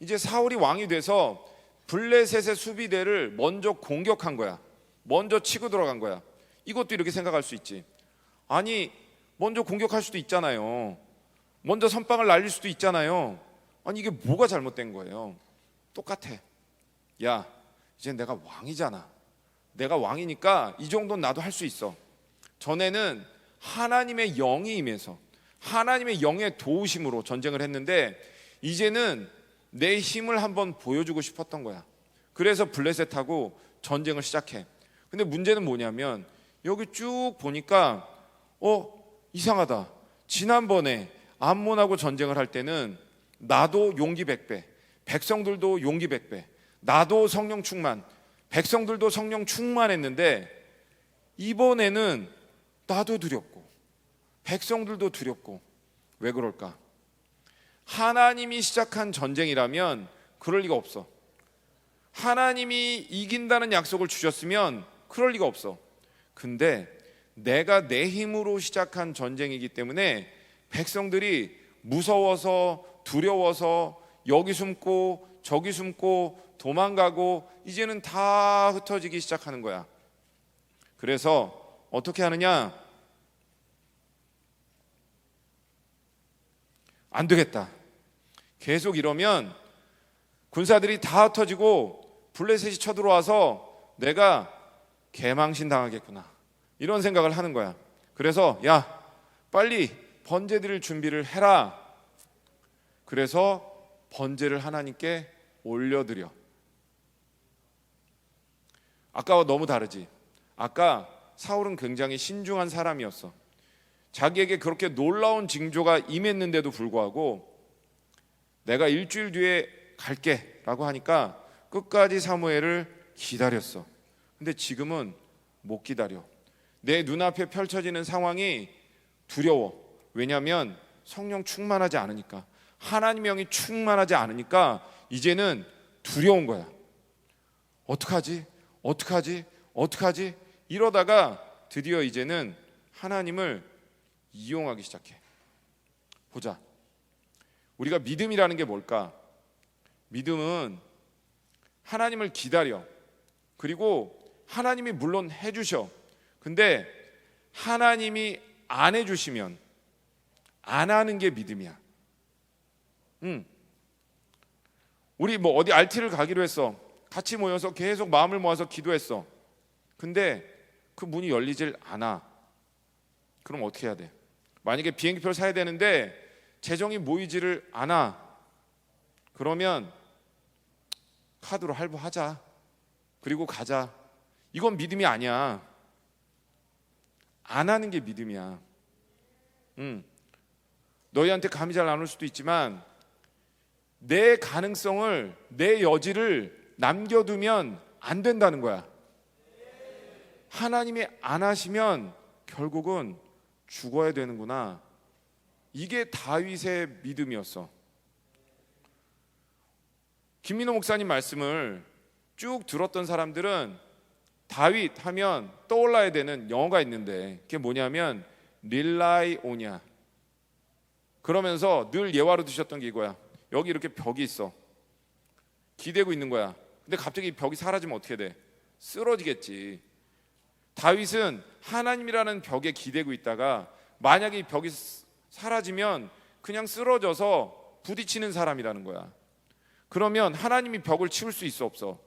[SPEAKER 1] 이제 사울이 왕이 돼서 블레셋의 수비대를 먼저 공격한 거야. 먼저 치고 들어간 거야. 이것도 이렇게 생각할 수 있지. 아니 먼저 공격할 수도 있잖아요. 먼저 선빵을 날릴 수도 있잖아요. 아니 이게 뭐가 잘못된 거예요? 똑같아. 야, 이제 내가 왕이잖아. 내가 왕이니까 이 정도는 나도 할 수 있어. 전에는 하나님의 영이 임해서 하나님의 영의 도우심으로 전쟁을 했는데 이제는 내 힘을 한번 보여주고 싶었던 거야. 그래서 블레셋하고 전쟁을 시작해. 근데 문제는 뭐냐면 여기 쭉 보니까 이상하다. 지난번에 암몬하고 전쟁을 할 때는 나도 용기 100배, 백성들도 용기 100배, 나도 성령 충만, 백성들도 성령 충만했는데 이번에는 나도 두렵고 백성들도 두렵고. 왜 그럴까? 하나님이 시작한 전쟁이라면 그럴 리가 없어. 하나님이 이긴다는 약속을 주셨으면 그럴 리가 없어. 근데 내가 내 힘으로 시작한 전쟁이기 때문에 백성들이 무서워서 두려워서 여기 숨고 저기 숨고 도망가고 이제는 다 흩어지기 시작하는 거야. 그래서 어떻게 하느냐? 안 되겠다. 계속 이러면 군사들이 다 흩어지고 블레셋이 쳐들어와서 내가 개망신 당하겠구나, 이런 생각을 하는 거야. 그래서 야, 빨리 번제 드릴 준비를 해라. 그래서 번제를 하나님께 올려드려. 아까와 너무 다르지? 아까 사울은 굉장히 신중한 사람이었어. 자기에게 그렇게 놀라운 징조가 임했는데도 불구하고 내가 일주일 뒤에 갈게 라고 하니까 끝까지 사무엘을 기다렸어. 근데 지금은 못 기다려. 내 눈앞에 펼쳐지는 상황이 두려워. 왜냐하면 성령 충만하지 않으니까, 하나님의 영이 충만하지 않으니까 이제는 두려운 거야. 어떡하지? 이러다가 드디어 이제는 하나님을 이용하기 시작해. 보자. 우리가 믿음이라는 게 뭘까? 믿음은 하나님을 기다려. 그리고 하나님이 물론 해주셔. 근데 하나님이 안 해주시면 안 하는 게 믿음이야. 우리 어디 RT를 가기로 했어. 같이 모여서 계속 마음을 모아서 기도했어. 근데 그 문이 열리질 않아. 그럼 어떻게 해야 돼? 만약에 비행기표를 사야 되는데 재정이 모이지를 않아. 그러면 카드로 할부하자. 그리고 가자. 이건 믿음이 아니야. 안 하는 게 믿음이야. 너희한테 감이 잘 안 올 수도 있지만 내 가능성을, 내 여지를 남겨두면 안 된다는 거야. 하나님이 안 하시면 결국은 죽어야 되는구나. 이게 다윗의 믿음이었어. 김민호 목사님 말씀을 쭉 들었던 사람들은 다윗 하면 떠올라야 되는 영어가 있는데 그게 뭐냐면 릴라이 오냐. 그러면서 늘 예화로 드셨던 게 이거야. 여기 이렇게 벽이 있어. 기대고 있는 거야. 근데 갑자기 벽이 사라지면 어떻게 돼? 쓰러지겠지. 다윗은 하나님이라는 벽에 기대고 있다가 만약에 이 벽이 사라지면 그냥 쓰러져서 부딪히는 사람이라는 거야. 그러면 하나님이 벽을 치울 수 있어, 없어?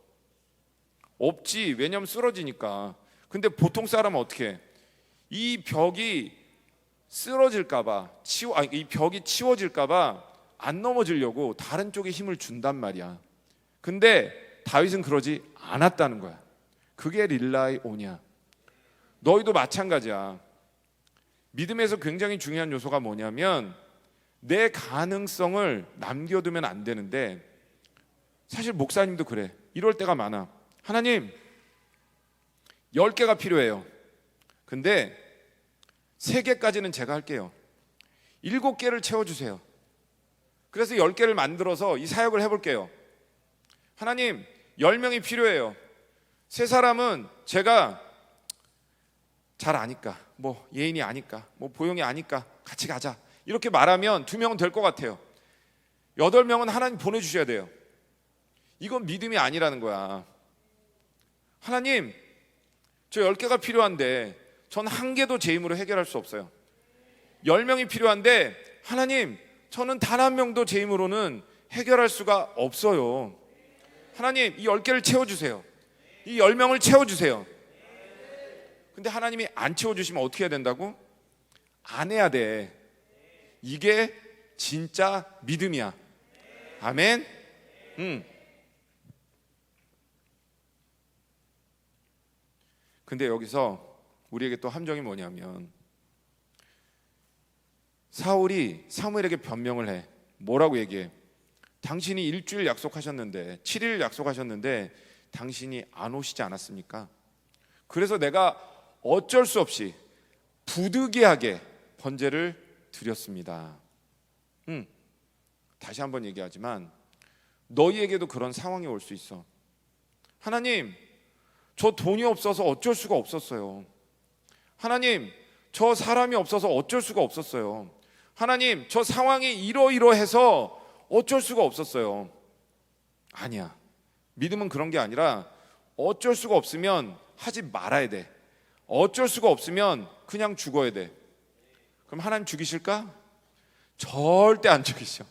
[SPEAKER 1] 없지. 왜냐면 쓰러지니까. 근데 보통 사람은 어떻게 해? 이 벽이 쓰러질까봐, 이 벽이 치워질까봐 안 넘어지려고 다른 쪽에 힘을 준단 말이야. 근데 다윗은 그러지 않았다는 거야. 그게 릴라이 오냐. 너희도 마찬가지야. 믿음에서 굉장히 중요한 요소가 뭐냐면 내 가능성을 남겨두면 안 되는데, 사실 목사님도 그래. 이럴 때가 많아. 하나님 10개가 필요해요. 근데 3개까지는 제가 할게요. 7개를 채워주세요. 그래서 10개를 만들어서 이 사역을 해볼게요. 하나님 10명이 필요해요. 3사람은 제가 잘 아니까, 예인이 아니까, 보영이 아니까 같이 가자. 이렇게 말하면 2명은 될 것 같아요. 8명은 하나님 보내주셔야 돼요. 이건 믿음이 아니라는 거야. 하나님 저 10개가 필요한데 전 1개도 제 힘으로 해결할 수 없어요. 10명이 필요한데 하나님 저는 단 1명도 제 힘으로는 해결할 수가 없어요. 하나님 이 10개를 채워주세요. 이 10명을 채워주세요. 근데 하나님이 안 채워주시면 어떻게 해야 된다고? 안 해야 돼. 이게 진짜 믿음이야. 아멘. 근데 여기서 우리에게 또 함정이 뭐냐면, 사울이 사무엘에게 변명을 해. 뭐라고 얘기해? 당신이 일주일 약속하셨는데, 7일 약속하셨는데 당신이 안 오시지 않았습니까? 그래서 내가 어쩔 수 없이 부득이하게 번제를 드렸습니다. 다시 한번 얘기하지만 너희에게도 그런 상황이 올 수 있어. 하나님, 저 돈이 없어서 어쩔 수가 없었어요. 하나님, 저 사람이 없어서 어쩔 수가 없었어요. 하나님, 저 상황이 이러이러해서 어쩔 수가 없었어요. 아니야. 믿음은 그런 게 아니라 어쩔 수가 없으면 하지 말아야 돼. 어쩔 수가 없으면 그냥 죽어야 돼. 그럼 하나님 죽이실까? 절대 안 죽이셔.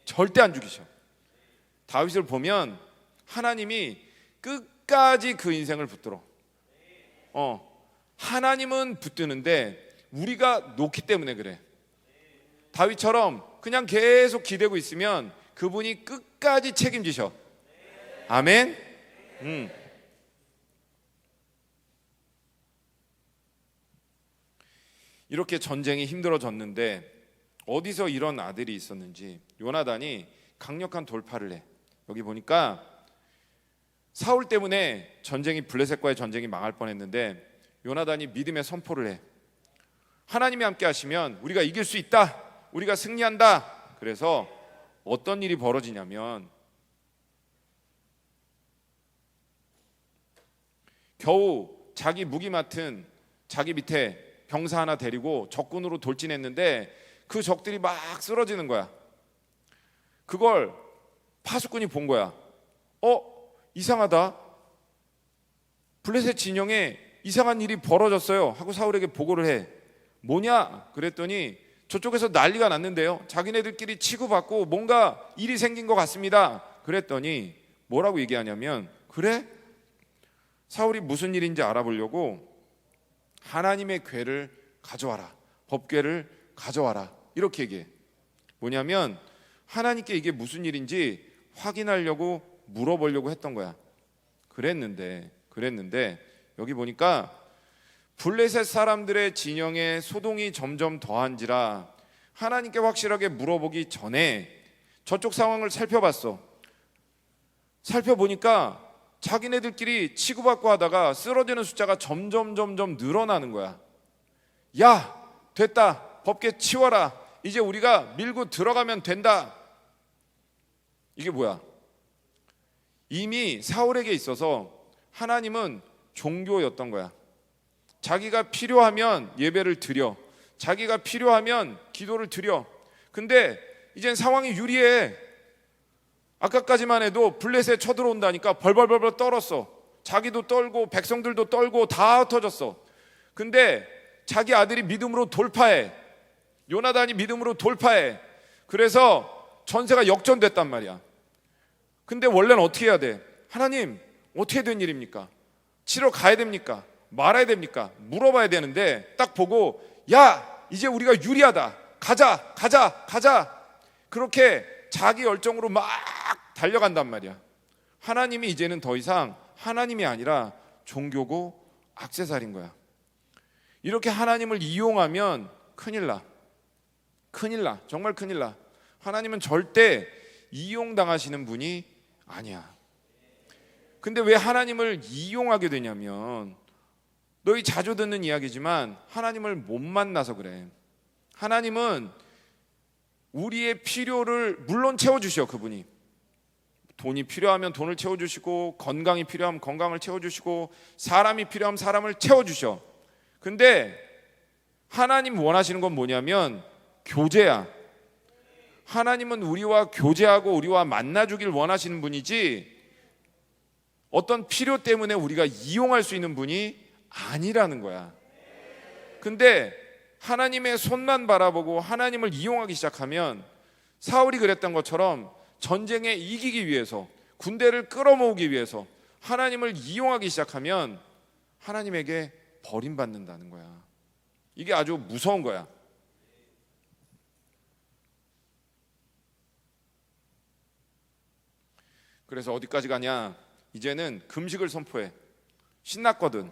[SPEAKER 1] 절대 안 죽이셔. 다윗을 보면 하나님이 끝까지 그 인생을 붙들어. 하나님은 붙드는데 우리가 놓기 때문에 그래. 다윗처럼 그냥 계속 기대고 있으면 그분이 끝까지 책임지셔. 아멘. 이렇게 전쟁이 힘들어졌는데 어디서 이런 아들이 있었는지 요나단이 강력한 돌파를 해. 여기 보니까 사울 때문에 전쟁이, 블레셋과의 전쟁이 망할 뻔했는데 요나단이 믿음의 선포를 해. 하나님이 함께 하시면 우리가 이길 수 있다. 우리가 승리한다. 그래서 어떤 일이 벌어지냐면 겨우 자기 무기 맡은 자기 밑에 병사 하나 데리고 적군으로 돌진했는데 그 적들이 막 쓰러지는 거야. 그걸 파수꾼이 본 거야. 이상하다. 블레셋 진영에 이상한 일이 벌어졌어요 하고 사울에게 보고를 해. 뭐냐? 그랬더니 저쪽에서 난리가 났는데요, 자기네들끼리 치고받고 뭔가 일이 생긴 것 같습니다. 그랬더니 뭐라고 얘기하냐면, 그래? 사울이 무슨 일인지 알아보려고 하나님의 궤를 가져와라, 법궤를 가져와라, 이렇게 얘기해. 뭐냐면 하나님께 이게 무슨 일인지 확인하려고 물어보려고 했던 거야. 그랬는데 여기 보니까 블레셋 사람들의 진영에 소동이 점점 더한지라 하나님께 확실하게 물어보기 전에 저쪽 상황을 살펴봤어. 살펴보니까 자기네들끼리 치고받고 하다가 쓰러지는 숫자가 점점 늘어나는 거야. 야, 됐다. 법궤 치워라. 이제 우리가 밀고 들어가면 된다. 이게 뭐야? 이미 사울에게 있어서 하나님은 종교였던 거야. 자기가 필요하면 예배를 드려, 자기가 필요하면 기도를 드려. 근데 이젠 상황이 유리해. 아까까지만 해도 블레셋 쳐들어온다니까 벌벌 떨었어. 자기도 떨고 백성들도 떨고 다 흩어졌어. 근데 자기 아들이 믿음으로 돌파해. 요나단이 믿음으로 돌파해. 그래서 전세가 역전됐단 말이야. 근데 원래는 어떻게 해야 돼? 하나님, 어떻게 된 일입니까? 치러 가야 됩니까? 말아야 됩니까? 물어봐야 되는데 딱 보고, 야, 이제 우리가 유리하다. 가자. 그렇게 자기 열정으로 막 달려간단 말이야. 하나님이 이제는 더 이상 하나님이 아니라 종교고 액세서리인 거야. 이렇게 하나님을 이용하면 큰일 나. 정말 큰일 나. 하나님은 절대 이용당하시는 분이 아니야. 근데 왜 하나님을 이용하게 되냐면, 너희 자주 듣는 이야기지만 하나님을 못 만나서 그래. 하나님은 우리의 필요를 물론 채워주셔. 그분이 돈이 필요하면 돈을 채워주시고, 건강이 필요하면 건강을 채워주시고, 사람이 필요하면 사람을 채워주셔. 근데 하나님 원하시는 건 뭐냐면 교제야. 하나님은 우리와 교제하고 우리와 만나주길 원하시는 분이지 어떤 필요 때문에 우리가 이용할 수 있는 분이 아니라는 거야. 근데 하나님의 손만 바라보고 하나님을 이용하기 시작하면, 사울이 그랬던 것처럼 전쟁에 이기기 위해서, 군대를 끌어모으기 위해서 하나님을 이용하기 시작하면 하나님에게 버림받는다는 거야. 이게 아주 무서운 거야. 그래서 어디까지 가냐? 이제는 금식을 선포해. 신났거든.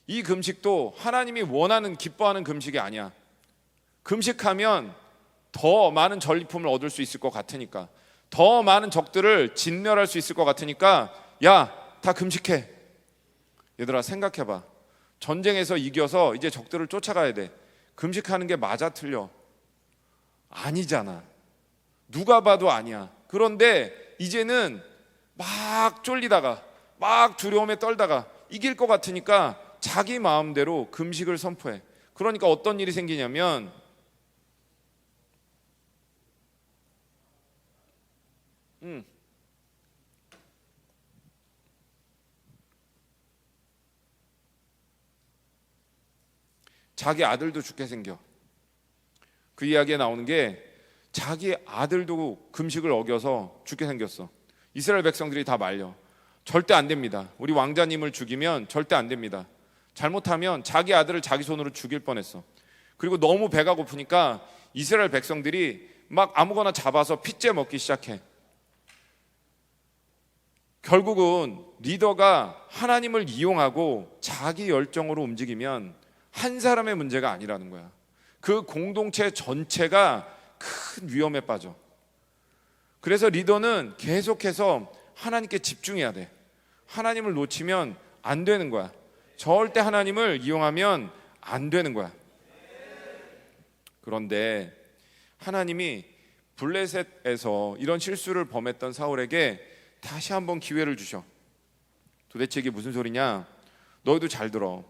[SPEAKER 1] 이 금식도 하나님이 원하는, 기뻐하는 금식이 아니야. 금식하면 더 많은 전리품을 얻을 수 있을 것 같으니까, 더 많은 적들을 진멸할 수 있을 것 같으니까, 야, 다 금식해. 얘들아, 생각해봐. 전쟁에서 이겨서 이제 적들을 쫓아가야 돼. 금식하는 게 맞아, 틀려? 아니잖아. 누가 봐도 아니야. 그런데 이제는 막 쫄리다가, 막 두려움에 떨다가 이길 것 같으니까 자기 마음대로 금식을 선포해. 그러니까 어떤 일이 생기냐면, 자기 아들도 죽게 생겨. 그 이야기에 나오는 게 자기 아들도 금식을 어겨서 죽게 생겼어. 이스라엘 백성들이 다 말려. 절대 안 됩니다. 우리 왕자님을 죽이면 절대 안 됩니다. 잘못하면 자기 아들을 자기 손으로 죽일 뻔했어. 그리고 너무 배가 고프니까 이스라엘 백성들이 막 아무거나 잡아서 핏째 먹기 시작해. 결국은 리더가 하나님을 이용하고 자기 열정으로 움직이면 한 사람의 문제가 아니라는 거야. 그 공동체 전체가 큰 위험에 빠져. 그래서 리더는 계속해서 하나님께 집중해야 돼. 하나님을 놓치면 안 되는 거야. 절대 하나님을 이용하면 안 되는 거야. 그런데 하나님이 블레셋에서 이런 실수를 범했던 사울에게 다시 한번 기회를 주셔. 도대체 이게 무슨 소리냐? 너희도 잘 들어.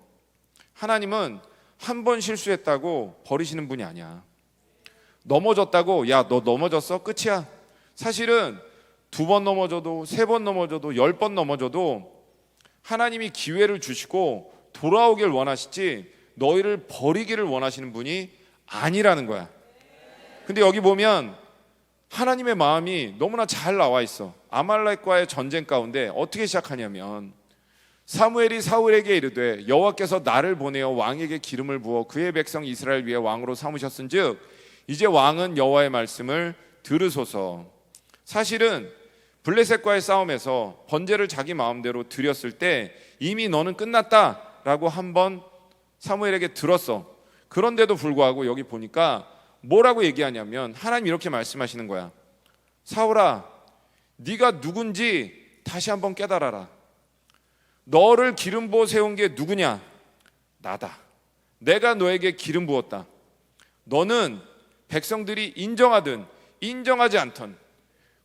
[SPEAKER 1] 하나님은 한 번 실수했다고 버리시는 분이 아니야. 넘어졌다고, 야, 너 넘어졌어? 끝이야. 사실은 2번 넘어져도 3번 넘어져도 10번 넘어져도 하나님이 기회를 주시고 돌아오길 원하시지 너희를 버리기를 원하시는 분이 아니라는 거야. 근데 여기 보면 하나님의 마음이 너무나 잘 나와 있어. 아말렉과의 전쟁 가운데 어떻게 시작하냐면, 사무엘이 사울에게 이르되 여호와께서 나를 보내어 왕에게 기름을 부어 그의 백성 이스라엘 위에 왕으로 삼으셨은즉 이제 왕은 여호와의 말씀을 들으소서. 사실은 블레셋과의 싸움에서 번제를 자기 마음대로 드렸을 때 이미 너는 끝났다라고 한번 사무엘에게 들었어. 그런데도 불구하고 여기 보니까 뭐라고 얘기하냐면, 하나님 이렇게 말씀하시는 거야. 사울아, 네가 누군지 다시 한번 깨달아라. 너를 기름 부어 세운 게 누구냐? 나다. 내가 너에게 기름 부었다. 너는 백성들이 인정하든 인정하지 않던,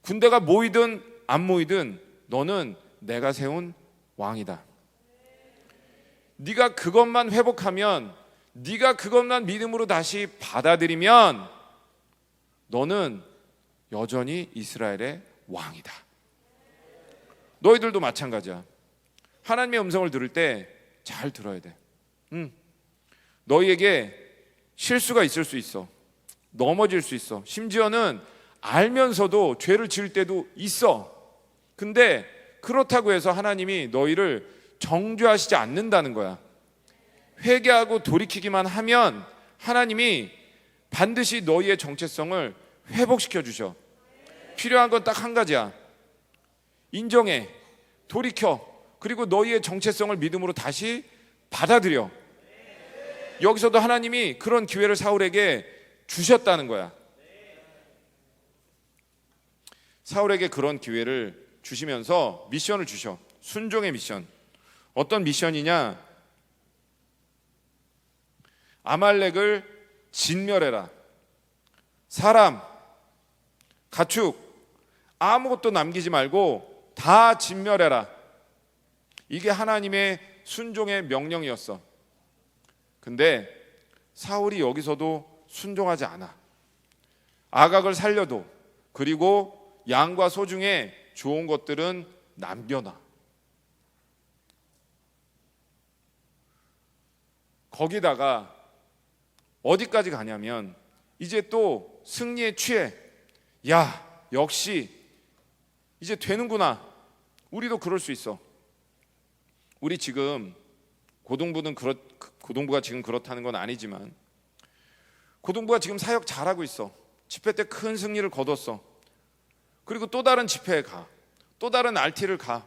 [SPEAKER 1] 군대가 모이든 안 모이든 너는 내가 세운 왕이다. 네가 그것만 회복하면, 네가 그것만 믿음으로 다시 받아들이면 너는 여전히 이스라엘의 왕이다. 너희들도 마찬가지야. 하나님의 음성을 들을 때 잘 들어야 돼. 너희에게 실수가 있을 수 있어. 넘어질 수 있어. 심지어는 알면서도 죄를 지을 때도 있어. 근데 그렇다고 해서 하나님이 너희를 정죄하시지 않는다는 거야. 회개하고 돌이키기만 하면 하나님이 반드시 너희의 정체성을 회복시켜 주셔. 필요한 건 딱 한 가지야. 인정해, 돌이켜, 그리고 너희의 정체성을 믿음으로 다시 받아들여. 여기서도 하나님이 그런 기회를 사울에게 주셨다는 거야. 사울에게 그런 기회를 주시면서 미션을 주셔. 순종의 미션. 어떤 미션이냐? 아말렉을 진멸해라. 사람, 가축 아무것도 남기지 말고 다 진멸해라. 이게 하나님의 순종의 명령이었어. 근데 사울이 여기서도 순종하지 않아. 아각을 살려도, 그리고 양과 소 중에 좋은 것들은 남겨놔. 거기다가 어디까지 가냐면 이제 또 승리에 취해. 야, 역시 이제 되는구나. 우리도 그럴 수 있어. 우리 지금 고등부가 지금 그렇다는 건 아니지만 고등부가 지금 사역 잘하고 있어. 집회 때 큰 승리를 거뒀어. 그리고 또 다른 집회에 가. 또 다른 RT를 가.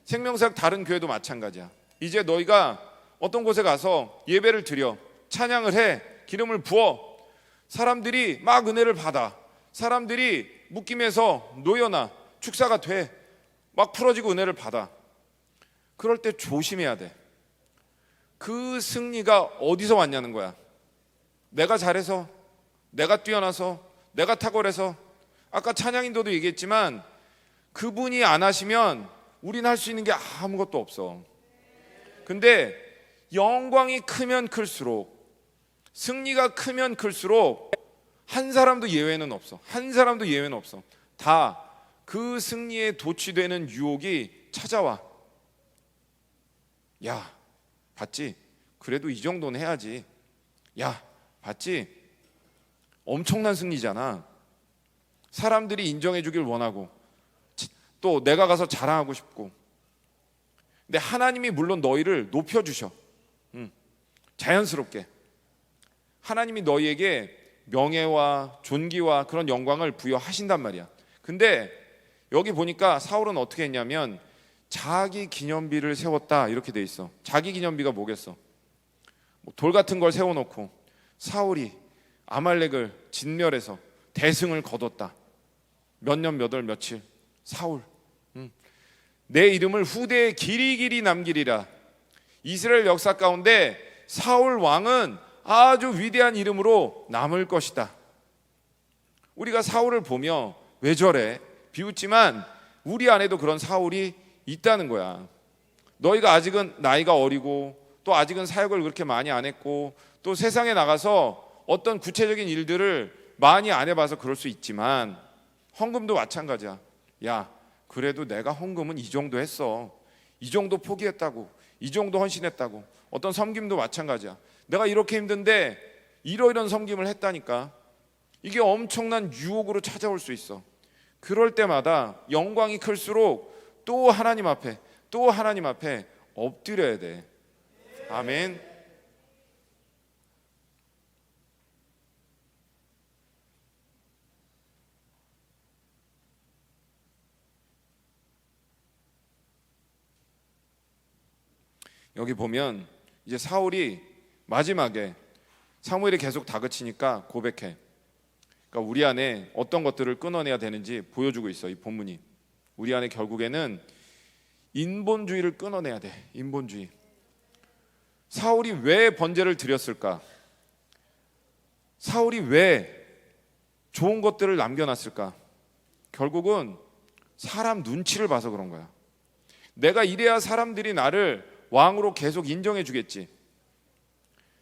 [SPEAKER 1] 생명사역 다른 교회도 마찬가지야. 이제 너희가 어떤 곳에 가서 예배를 드려, 찬양을 해, 기름을 부어, 사람들이 막 은혜를 받아. 사람들이 묶임에서 놓여나 축사가 돼. 막 풀어지고 은혜를 받아. 그럴 때 조심해야 돼. 그 승리가 어디서 왔냐는 거야. 내가 잘해서, 내가 뛰어나서, 내가 탁월해서. 아까 찬양인도도 얘기했지만 그분이 안 하시면 우린 할 수 있는 게 아무것도 없어. 근데 영광이 크면 클수록, 승리가 크면 클수록 한 사람도 예외는 없어. 한 사람도 예외는 없어. 다 그 승리에 도취되는 유혹이 찾아와. 야, 봤지? 그래도 이 정도는 해야지. 야, 봤지? 엄청난 승리잖아. 사람들이 인정해 주길 원하고 또 내가 가서 자랑하고 싶고. 근데 하나님이 물론 너희를 높여주셔. 자연스럽게 하나님이 너희에게 명예와 존귀와 그런 영광을 부여하신단 말이야. 근데 여기 보니까 사울은 어떻게 했냐면 자기 기념비를 세웠다 이렇게 돼 있어. 자기 기념비가 뭐겠어? 돌 같은 걸 세워놓고 사울이 아말렉을 진멸해서 대승을 거뒀다. 몇 년 몇 월 며칠 사울, 내 이름을 후대에 길이길이 남기리라. 이스라엘 역사 가운데 사울 왕은 아주 위대한 이름으로 남을 것이다. 우리가 사울을 보며 왜 저래? 비웃지만 우리 안에도 그런 사울이 있다는 거야. 너희가 아직은 나이가 어리고 또 아직은 사역을 그렇게 많이 안 했고 또 세상에 나가서 어떤 구체적인 일들을 많이 안 해봐서 그럴 수 있지만 헌금도 마찬가지야. 야, 그래도 내가 헌금은 이 정도 했어. 이 정도 포기했다고. 이 정도 헌신했다고. 어떤 섬김도 마찬가지야. 내가 이렇게 힘든데 이러이런 섬김을 했다니까. 이게 엄청난 유혹으로 찾아올 수 있어. 그럴 때마다 영광이 클수록 또 하나님 앞에 엎드려야 돼. 아멘. 여기 보면 이제 사울이 마지막에 사무엘이 계속 다그치니까 고백해. 그러니까 우리 안에 어떤 것들을 끊어내야 되는지 보여주고 있어. 이 본문이 우리 안에 결국에는 인본주의를 끊어내야 돼. 인본주의. 사울이 왜 번제를 드렸을까? 사울이 왜 좋은 것들을 남겨놨을까? 결국은 사람 눈치를 봐서 그런 거야. 내가 이래야 사람들이 나를 왕으로 계속 인정해 주겠지.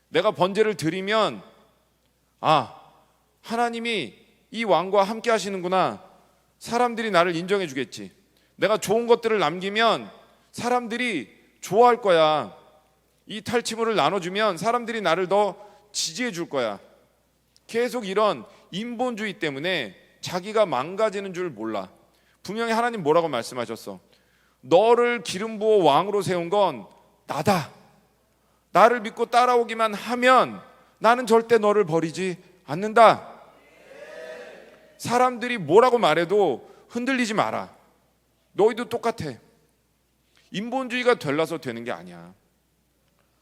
[SPEAKER 1] 내가 번제를 드리면 하나님이 이 왕과 함께 하시는구나. 사람들이 나를 인정해 주겠지. 내가 좋은 것들을 남기면 사람들이 좋아할 거야. 이 탈취물을 나눠주면 사람들이 나를 더 지지해 줄 거야. 계속 이런 인본주의 때문에 자기가 망가지는 줄 몰라. 분명히 하나님 뭐라고 말씀하셨어? 너를 기름 부어 왕으로 세운 건 나다. 나를 믿고 따라오기만 하면 나는 절대 너를 버리지 않는다. 사람들이 뭐라고 말해도 흔들리지 마라. 너희도 똑같아. 인본주의가 될라서 되는 게 아니야.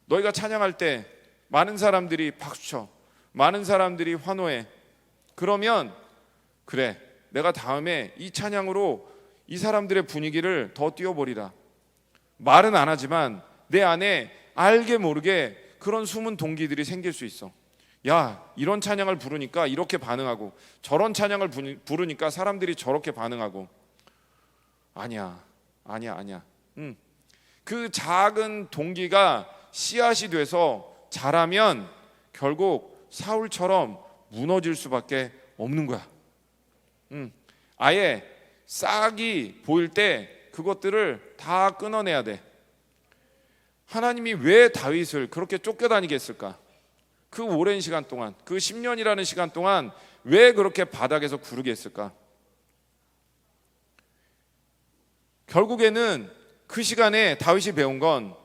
[SPEAKER 1] 너희가 찬양할 때 많은 사람들이 박수쳐, 많은 사람들이 환호해. 그러면 그래, 내가 다음에 이 찬양으로 이 사람들의 분위기를 더 띄워버리라. 말은 안 하지만 내 안에 알게 모르게 그런 숨은 동기들이 생길 수 있어. 야, 이런 찬양을 부르니까 이렇게 반응하고 저런 찬양을 부르니까 사람들이 저렇게 반응하고. 아니야. 그 작은 동기가 씨앗이 돼서 자라면 결국 사울처럼 무너질 수밖에 없는 거야. 아예 싹이 보일 때 그것들을 다 끊어내야 돼. 하나님이 왜 다윗을 그렇게 쫓겨다니게 했을까? 그 오랜 시간 동안, 그 10년이라는 시간 동안 왜 그렇게 바닥에서 구르게 했을까? 결국에는 그 시간에 다윗이 배운 건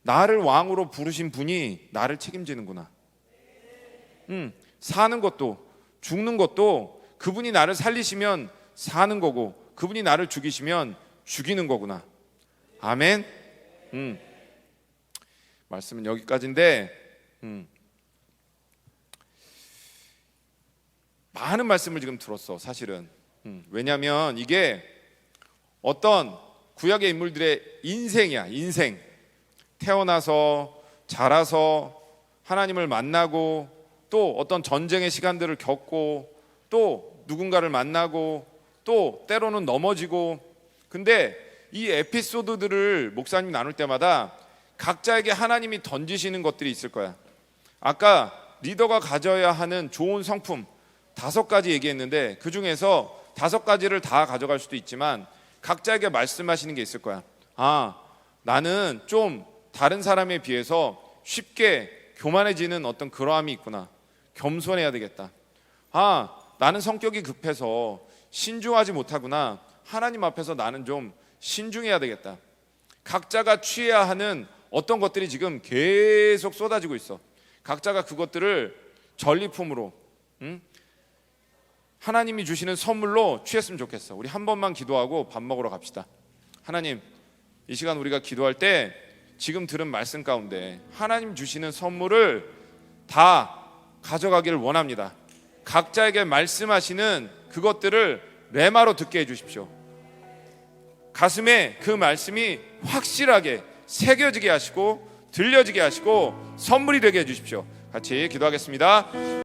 [SPEAKER 1] 나를 왕으로 부르신 분이 나를 책임지는구나. 사는 것도 죽는 것도 그분이 나를 살리시면 사는 거고, 그분이 나를 죽이시면 죽이는 거구나. 아멘. 말씀은 여기까지인데 많은 말씀을 지금 들었어, 사실은. 왜냐하면 이게 어떤 구약의 인물들의 인생이야, 인생. 태어나서 자라서 하나님을 만나고 또 어떤 전쟁의 시간들을 겪고 또 누군가를 만나고 또 때로는 넘어지고. 근데 이 에피소드들을 목사님이 나눌 때마다 각자에게 하나님이 던지시는 것들이 있을 거야. 아까 리더가 가져야 하는 좋은 성품 5가지 얘기했는데 그 중에서 5가지를 다 가져갈 수도 있지만 각자에게 말씀하시는 게 있을 거야. 나는 좀 다른 사람에 비해서 쉽게 교만해지는 어떤 그러함이 있구나. 겸손해야 되겠다. 나는 성격이 급해서 신중하지 못하구나. 하나님 앞에서 나는 좀 신중해야 되겠다. 각자가 취해야 하는 어떤 것들이 지금 계속 쏟아지고 있어. 각자가 그것들을 전리품으로, 하나님이 주시는 선물로 취했으면 좋겠어. 우리 한 번만 기도하고 밥 먹으러 갑시다. 하나님, 이 시간 우리가 기도할 때 지금 들은 말씀 가운데 하나님 주시는 선물을 다 가져가기를 원합니다. 각자에게 말씀하시는 그것들을 레마로 듣게 해주십시오. 가슴에 그 말씀이 확실하게 새겨지게 하시고 들려지게 하시고 선물이 되게 해주십시오. 같이 기도하겠습니다.